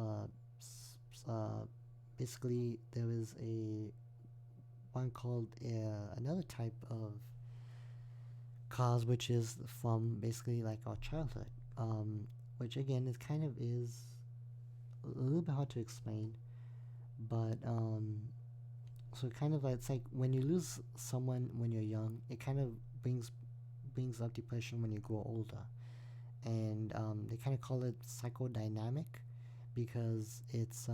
B: basically there is a one called another type of cause, which is from basically like our childhood, which again is kind of is a little bit hard to explain, but so kind of like it's like when you lose someone when you're young, it kind of brings up depression when you grow older, and they kind of call it psychodynamic because it's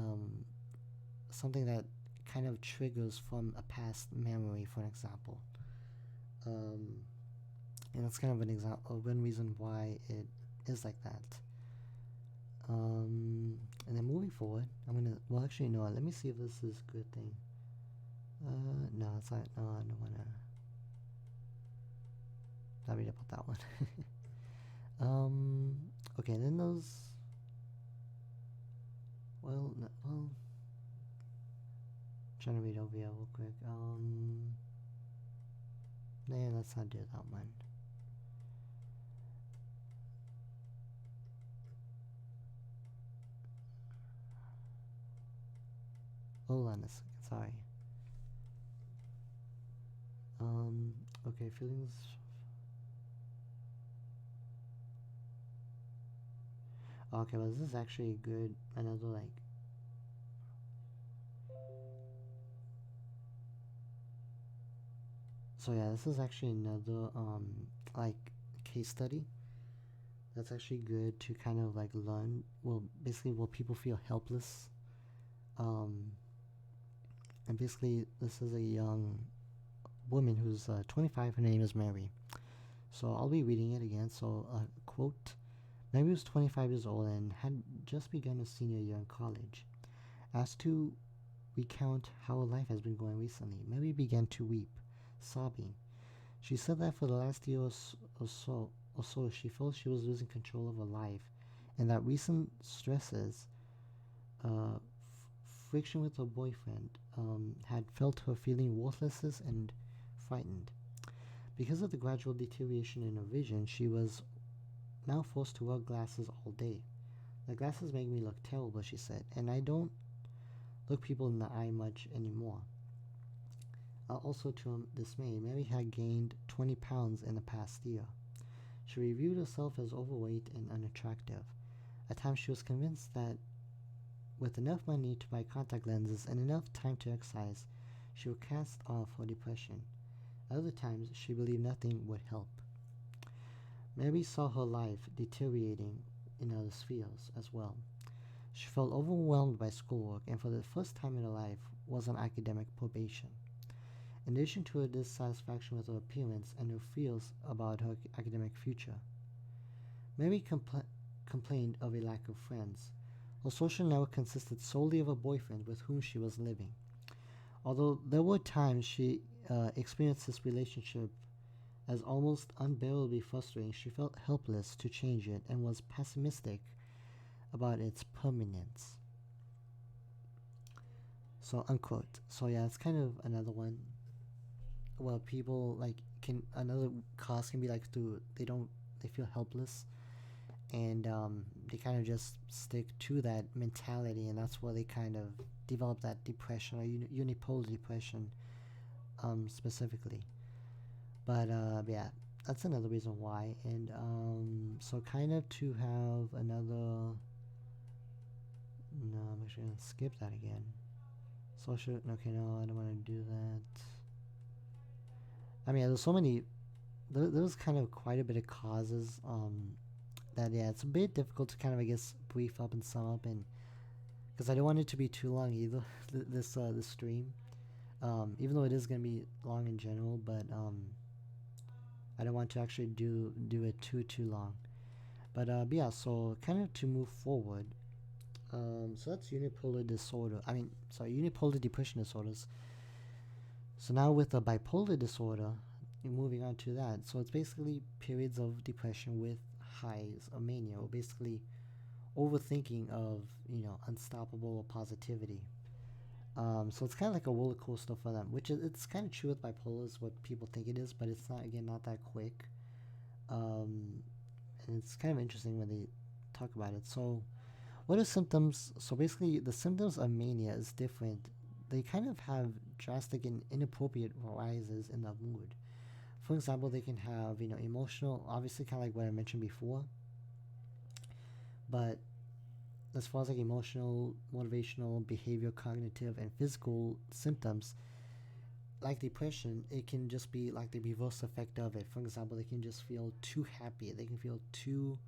B: something that kind of triggers from a past memory, for example. And that's kind of an example, one reason why it is like that. And then moving forward, well, actually, no, let me see if this is a good thing. No, it's not, no, I don't want to. I'll read about that one. Okay, then those, well, trying to read over here real quick. Let's not do that one. Hold on a second, sorry. Okay, feelings. Okay, well, this is actually good. Another like. So yeah, this is actually another like case study. That's actually good to kind of like learn. Well, basically, will people feel helpless? And basically, this is a young woman who's 25. Her name is Mary. So I'll be reading it again. So, quote: Mary was 25 years old and had just begun her senior year in college. Asked to recount how her life has been going recently, Mary began to weep, sobbing. She said that for the last year or so, she felt she was losing control of her life, and that recent stresses, friction with her boyfriend, had felt her feeling worthless and frightened. Because of the gradual deterioration in her vision, she was now forced to wear glasses all day. The glasses make me look terrible, she said, and I don't look people in the eye much anymore. Also, to her dismay, Mary had gained 20 pounds in the past year. She reviewed herself as overweight and unattractive. At times, she was convinced that with enough money to buy contact lenses and enough time to exercise, she would cast off her depression. At other times, she believed nothing would help. Mary saw her life deteriorating in other spheres as well. She felt overwhelmed by schoolwork and for the first time in her life was on academic probation. In addition to her dissatisfaction with her appearance and her fears about her academic future, Mary complained of a lack of friends. Her social network consisted solely of a boyfriend with whom she was living. Although there were times she experienced this relationship as almost unbearably frustrating, she felt helpless to change it and was pessimistic about its permanence. So, unquote. So yeah, it's kind of another one. Well, people like can another cause can be like they feel helpless, and they kind of just stick to that mentality, and that's where they kind of develop that depression or unipolar depression, specifically. But yeah, that's another reason why, and so kind of to have another. No, I'm actually gonna skip that again. Social. Okay, no, I don't want to do that. I mean, there's so many. There's kind of quite a bit of causes. That yeah, it's a bit difficult to kind of I guess brief up and sum up, and because I don't want it to be too long either. This stream, even though it is gonna be long in general, but I don't want to actually do it too long. But yeah, so kind of to move forward. So that's unipolar disorder. Unipolar depression disorders. So now with the bipolar disorder, you're moving on to that. So it's basically periods of depression with highs of mania, or basically overthinking of unstoppable positivity. So it's kind of like a roller coaster for them, which it's kind of true with bipolar is what people think it is, but it's not that quick. And it's kind of interesting when they talk about it. So what are symptoms? So basically, the symptoms of mania is different. They kind of have drastic and inappropriate rises in the mood. For example, they can have emotional, obviously kind of like what I mentioned before. But as far as like emotional, motivational, behavior, cognitive, and physical symptoms, like depression, it can just be like the reverse effect of it. For example, they can just feel too happy. They can feel too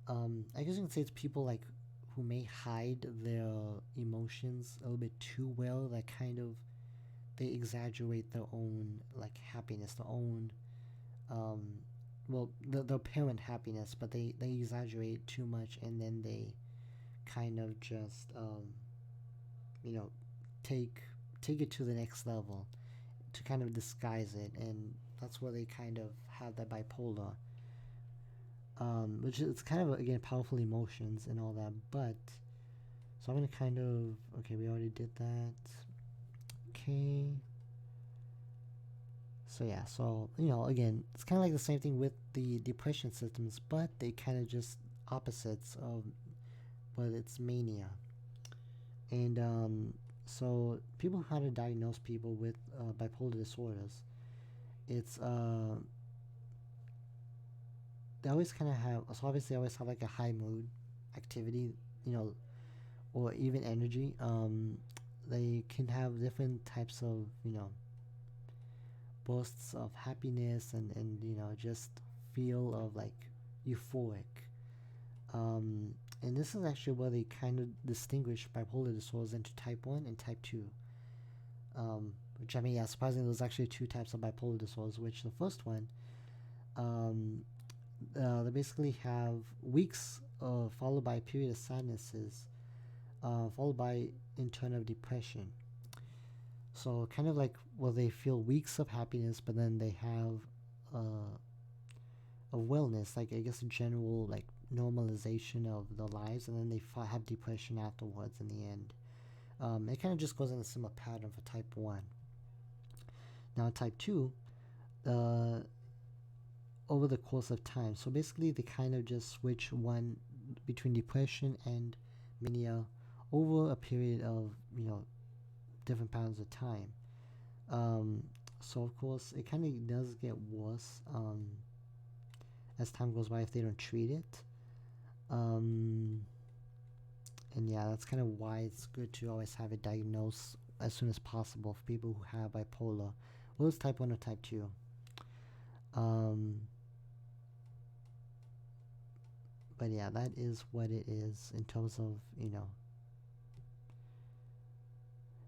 B: I guess you can say it's people like who may hide their emotions a little bit too well, that kind of they exaggerate their own like happiness, their own um the apparent happiness, but they exaggerate too much, and then they kind of just you know take it to the next level to kind of disguise it, and that's where they kind of have that bipolar, which is kind of again powerful emotions and all that. But so I'm gonna kind of okay, we already did that. Okay. So yeah, so again, it's kind of like the same thing with the depression symptoms, but they kind of just opposites of what it's mania. And so people who how to diagnose people with bipolar disorders, it's they always kind of have, so obviously they always have like a high mood, activity, or even energy. They can have different types of bursts of happiness, and just feel of like euphoric. And this is actually where they kind of distinguish bipolar disorders into type 1 and type 2. Which, I mean, yeah, surprisingly, there's actually two types of bipolar disorders, which the first one, they basically have weeks followed by a period of sadnesses, followed by in turn of depression. So kind of like, well, they feel weeks of happiness, but then they have a wellness, like I guess a general like normalization of their lives, and then they have depression afterwards in the end. It kind of just goes in a similar pattern for type 1. Now type 2, over the course of time, so basically they kind of just switch one between depression and mania over a period of different pounds of time. Um, so of course it kind of does get worse as time goes by if they don't treat it. Um, and yeah, that's kind of why it's good to always have it diagnosed as soon as possible for people who have bipolar, whether it's type 1 or type 2. Um, but yeah, that is what it is in terms of,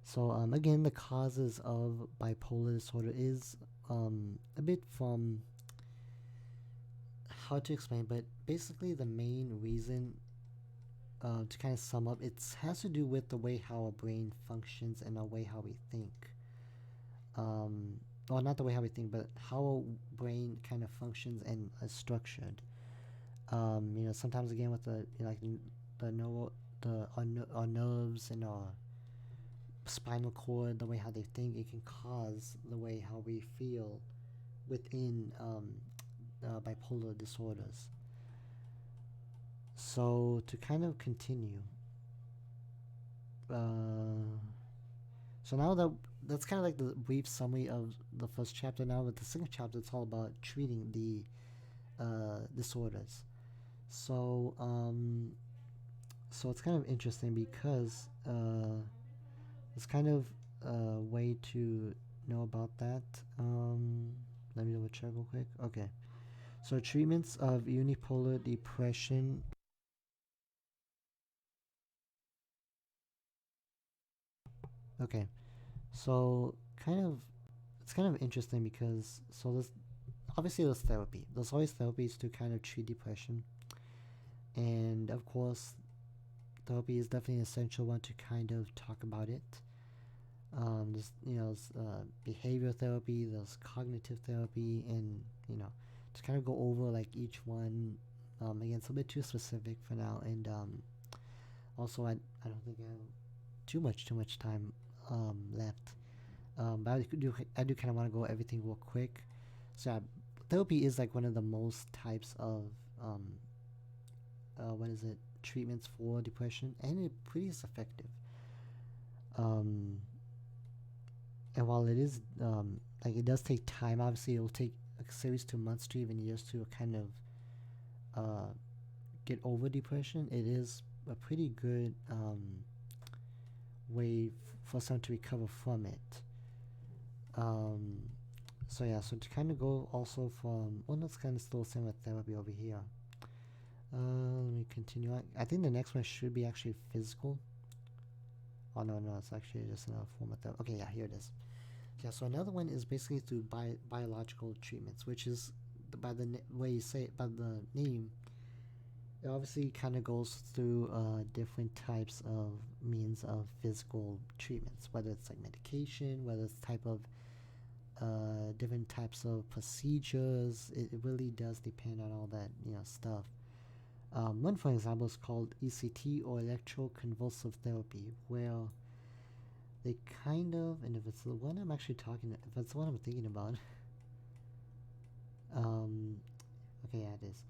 B: So again, the causes of bipolar disorder is a bit from hard to explain, but basically the main reason, to kind of sum up, it has to do with the way how our brain functions and the way how we think. Well, not the way how we think, but how our brain kind of functions and is structured. Sometimes again with our nerves and our spinal cord, the way how they think, it can cause the way how we feel within bipolar disorders. So to kind of continue, so now that's kind of like the brief summary of the first chapter. Now with the second chapter, it's all about treating the disorders. So so it's kind of interesting because it's kind of a way to know about that. Let me double check real quick. Okay. So treatments of unipolar depression. Okay. So it's kind of interesting because there's obviously there's therapy. There's always therapies to kind of treat depression. And of course, therapy is definitely an essential one to kind of talk about it. There's behavior therapy, there's cognitive therapy, and to kind of go over like each one. Again, it's a bit too specific for now, and also I don't think I have too much time left. But I do kind of want to go everything real quick. So yeah, therapy is like one of the most types of treatments for depression, and it pretty is effective. And while it is like it does take time, obviously it'll take a series to months to even years to kind of get over depression. It is a pretty good way for someone to recover from it. So yeah, so to kind of go also from, well, that's kind of still the same with therapy over here. Let me continue. I think the next one should be actually physical. Oh no, it's actually just another form of therapy. Okay, yeah, here it is. Yeah, so another one is basically through biological treatments, which is by the way you say it, by the name, it obviously kind of goes through different types of means of physical treatments, whether it's like medication, whether it's type of different types of procedures. It really does depend on all that stuff. One, for example, is called ECT, or electroconvulsive therapy, where they kind of, and if it's the one I'm actually if it's the one I'm thinking about, okay, yeah, it is.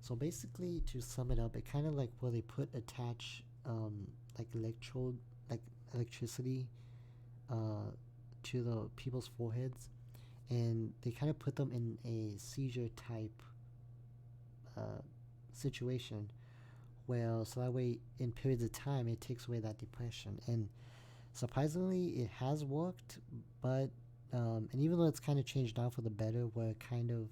B: So basically, to sum it up, it kind of like where they attach like electricity to the people's foreheads, and they kind of put them in a seizure type situation, where so that way in periods of time it takes away that depression. And surprisingly, it has worked, but and even though it's kind of changed now for the better, where it kind of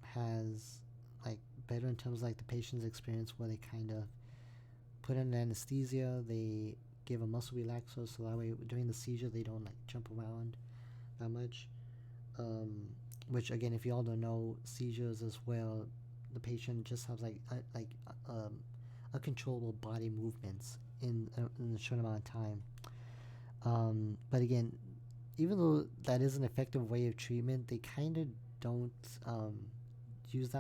B: has like better in terms of like the patient's experience, where they kind of put in anesthesia, they give a muscle relaxer, so that way during the seizure they don't like jump around that much. Which again, if you all don't know, seizures as well, the patient just has uncontrollable body movements in a short amount of time. But again, even though that is an effective way of treatment, they kind of don't use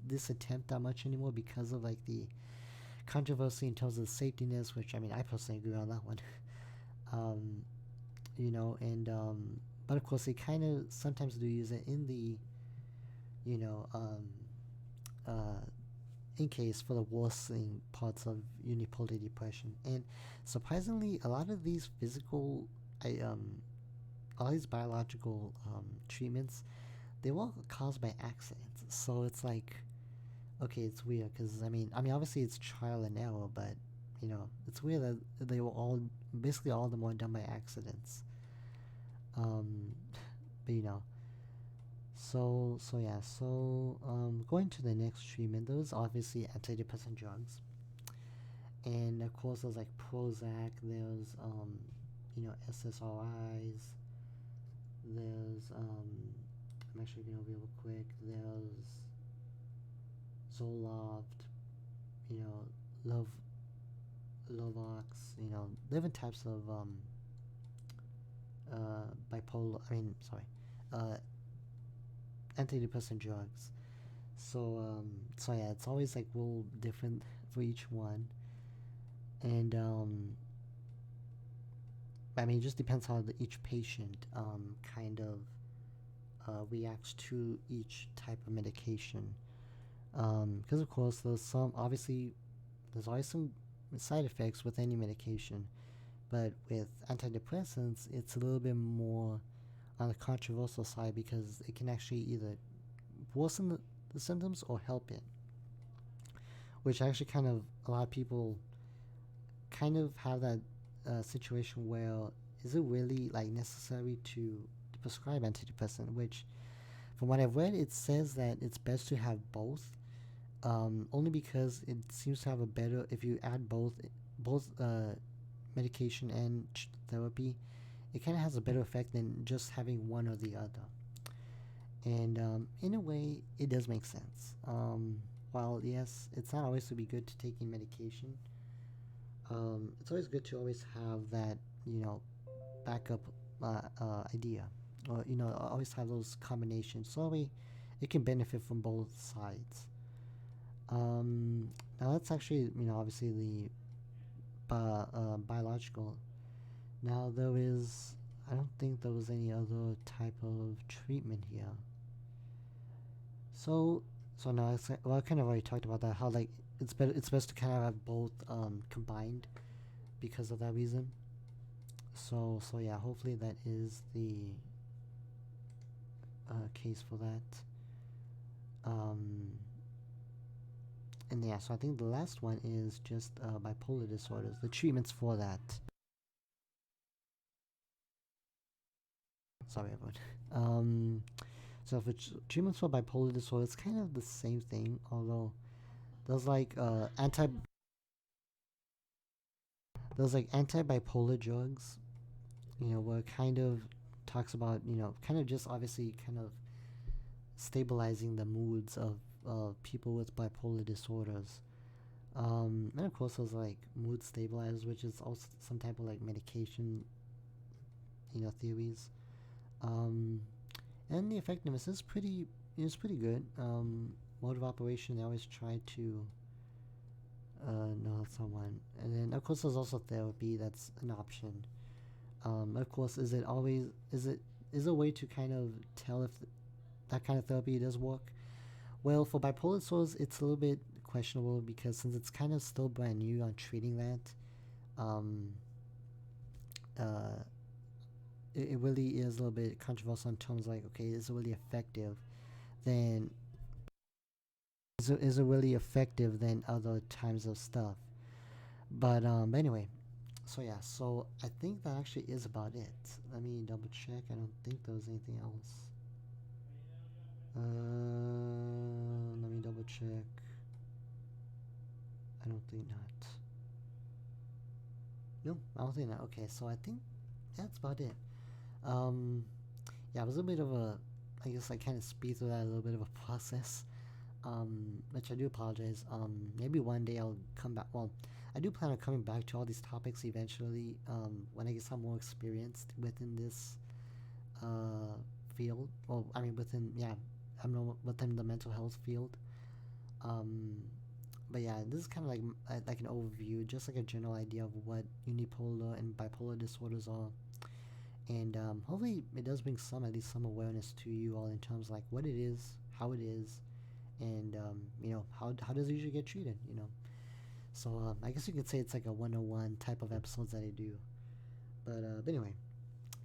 B: this attempt that much anymore because of like the controversy in terms of the safety nets, which I mean I personally agree on that one. But of course they kind of sometimes do use it in the in case for the worsening parts of unipolar depression. And surprisingly, a lot of these physical, I all these biological treatments, they were caused by accidents. So it's like, okay, it's weird because I mean, obviously it's trial and error, but it's weird that they were all basically all of them were done by accidents. Um, but so yeah, going to the next treatment, those obviously antidepressant drugs, and of course there's like Prozac, there's SSRIs, there's I'm actually gonna be real quick. There's Zoloft, you know, Love, Lovox, different types of bipolar. I mean, sorry, uh, antidepressant drugs. So yeah, it's always like a little different for each one, and I mean, it just depends how each patient kind of reacts to each type of medication. Because of course, there's always some side effects with any medication, but with antidepressants, it's a little bit more on the controversial side because it can actually either worsen the symptoms or help it, which actually kind of a lot of people kind of have that situation where is it really like necessary to prescribe antidepressant? Which, from what I've read, it says that it's best to have both, only because it seems to have a better if you add both medication and therapy, it kind of has a better effect than just having one or the other. And in a way, it does make sense. While yes, it's not always to be good to taking medication, it's always good to always have that backup idea, or always have those combinations. So that way, it can benefit from both sides. Now that's actually obviously the biological. Now there is I don't think there was any other type of treatment here. So now well, I kind of already talked about that. How like it's best to kind of have both combined because of that reason. So yeah, hopefully that is the case for that. Um, and yeah, so I think the last one is just bipolar disorders, the treatments for that. Sorry, everyone. So for treatments for bipolar disorder, it's kind of the same thing, although there's like there's like anti-bipolar drugs, where it kind of talks about kind of just obviously kind of stabilizing the moods of people with bipolar disorders. And of course, there's like mood stabilizers, which is also some type of like medication, theories. Um, and the effectiveness is pretty good. Mode of operation, they always try to no, that's not one. And then of course there's also therapy. That's an option. Of course, is a way to kind of tell if that kind of therapy does work. Well, for bipolar disorders, it's a little bit questionable because since it's kind of still brand new on treating that, um, uh, it really is a little bit controversial in terms like, okay, is it really effective? Then is it really effective than other times of stuff? But anyway, so yeah, so I think that actually is about it. Let me double check. I don't think there was anything else. Let me double check. I don't think not. No, I don't think not. Okay, so I think that's about it. Um, yeah, it was a bit of a, I guess I kind of speed through that a little bit of a process. Which I do apologize. Maybe one day I'll come back. Well, I do plan on coming back to all these topics eventually. When I get some more experienced within this field. Well, I mean I'm not within the mental health field. Um, but yeah, this is kind of like an overview, just like a general idea of what unipolar and bipolar disorders are, and hopefully it does bring some at least some awareness to you all in terms of like what it is, how it is, and how does it usually get treated. So I guess you could say it's like a 101 type of episodes that I do. But anyway,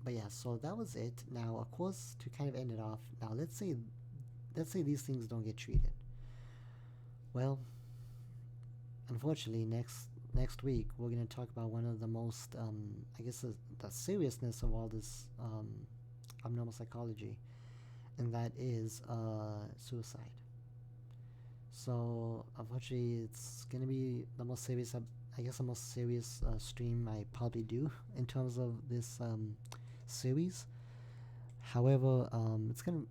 B: but yeah, so that was it. Now, of course, to kind of end it off, now let's say these things don't get treated. Well, unfortunately, next week we're gonna talk about one of the most I guess the seriousness of all this abnormal psychology, and that is suicide. So unfortunately, it's gonna be the most serious. I guess the most serious stream I probably do in terms of this series. However, it's gonna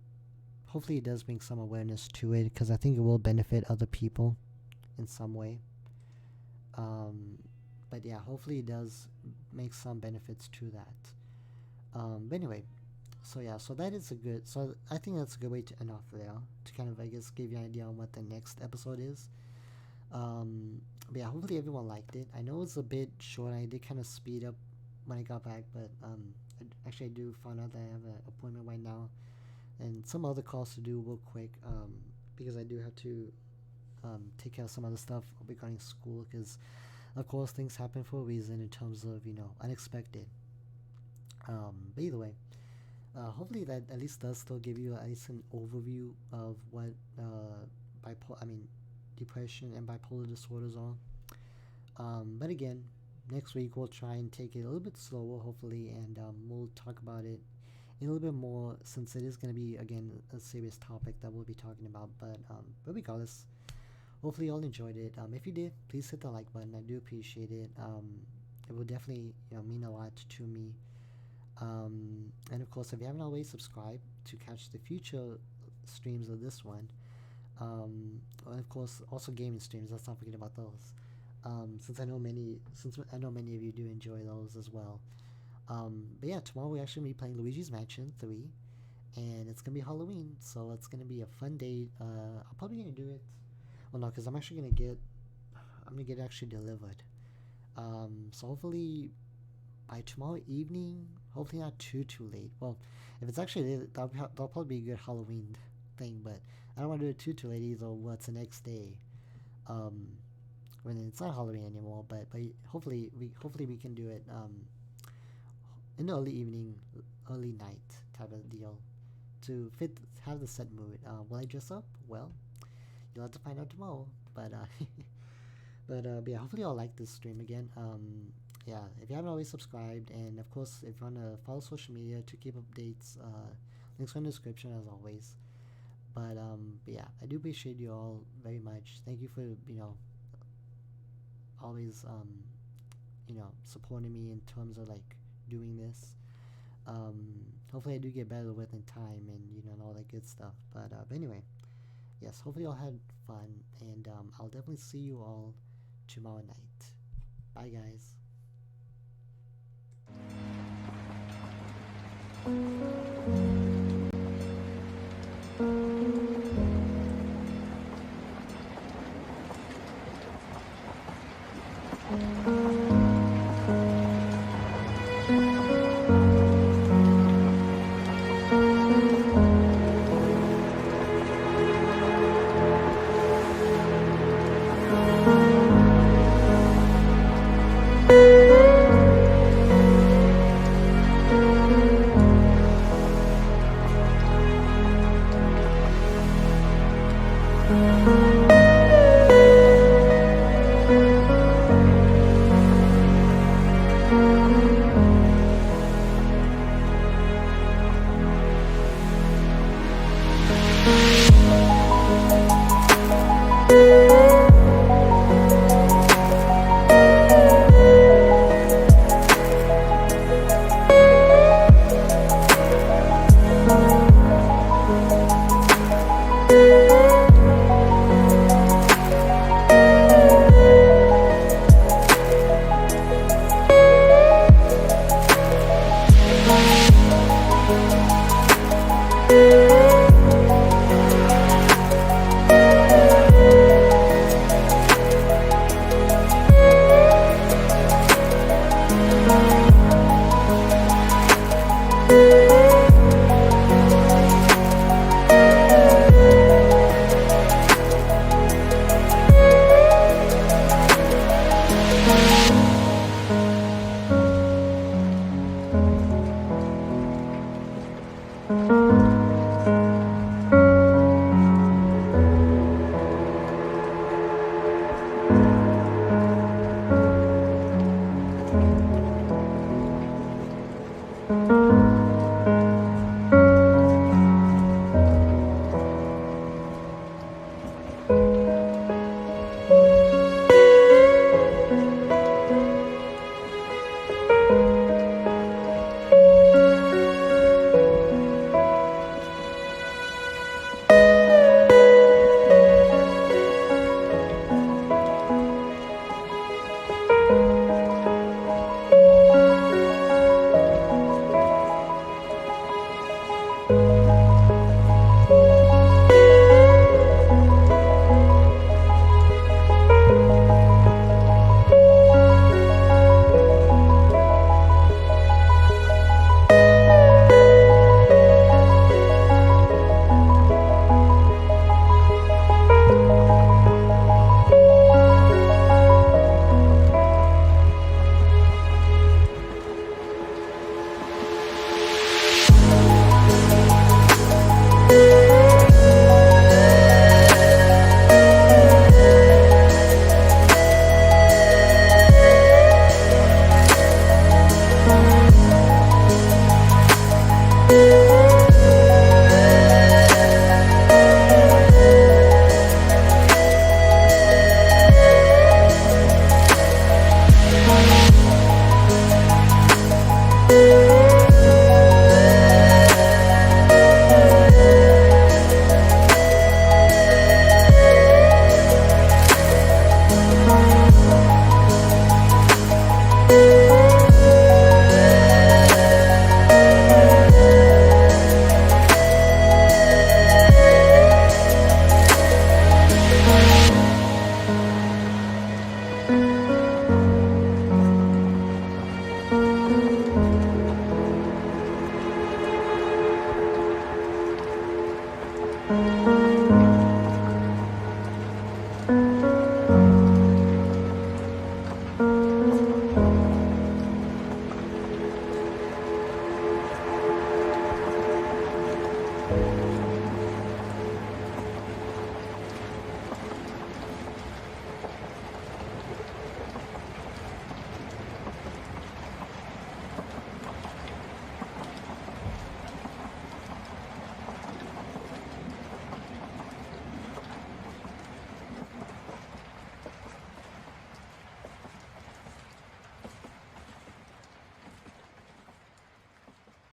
B: hopefully it does bring some awareness to it, because I think it will benefit other people in some way. But yeah, hopefully it does make some benefits to that. But anyway, so yeah, so that is a good. So I think that's a good way to end off there, to kind of, I guess, give you an idea on what the next episode is. But yeah, hopefully everyone liked it. I know it's a bit short. I did kind of speed up when I got back, but actually I do find out that I have an appointment right now, and some other calls to do real quick, because I do have to take care of some other stuff regarding school, because of course things happen for a reason in terms of unexpected. But either way, hopefully that at least does still give you at least an overview of what depression and bipolar disorders are. But again, next week we'll try and take it a little bit slower, hopefully, and we'll talk about it in a little bit more, since it is going to be, again, a serious topic that we'll be talking about. But regardless, hopefully you all enjoyed it. If you did, please hit the like button. I do appreciate it. It will definitely mean a lot to me. And of course, if you haven't already subscribed to catch the future streams of this one, and of course also gaming streams, let's not forget about those, since I know many of you do enjoy those as well. But yeah, tomorrow we're actually going to be playing Luigi's Mansion 3, and it's going to be Halloween, so it's going to be a fun day. I'm probably going to do it, well, no, because I'm actually going to get it actually delivered. So hopefully by tomorrow evening, hopefully not too late. Well, if it's actually late, that'll probably be a good Halloween thing, but I don't want to do it too late either. What's the next day? When it's not Halloween anymore, but hopefully we can do it in the early evening, early night type of deal, to have the set mood. Will I dress up? Well, you'll have to find out tomorrow. But but yeah, hopefully y'all like this stream again. Yeah, if you haven't already subscribed, and of course if you want to follow social media to keep updates, links are in the description as always. But yeah, I do appreciate you all very much. Thank you for always supporting me in terms of like doing this. Hopefully I do get better with in time, and all that good stuff. But anyway, yes, hopefully y'all had fun, and I'll definitely see you all tomorrow night. Bye guys. Bye.